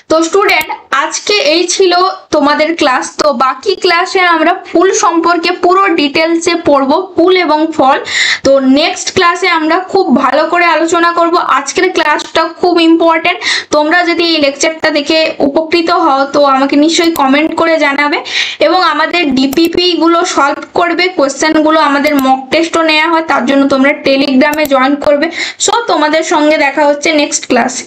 তো স্টুডেন্ট আজকে এই ছিল তোমাদের ক্লাস। তো বাকি ক্লাসে আমরা ফুল সম্পর্কে পুরো ডিটেলসে পড়বো, ফুল এবং ফল। তো নেক্সট ক্লাসে আমরা খুব ভালো করে আলোচনা করব। আজকের ক্লাসটা খুব ইম্পর্টেন্ট, তোমরা যদি এই লেকচারটা দেখে উপকৃত হও তো আমাকে নিশ্চয়ই কমেন্ট করে জানাবে, এবং আমাদের ডিপিপি গুলো সলভ করবে, কোশ্চেন গুলো আমাদের মক টেস্টও নেওয়া হয়, তার জন্য তোমরা টেলিগ্রামে জয়েন করবে। সো তোমাদের সঙ্গে দেখা হচ্ছে নেক্সট ক্লাসে।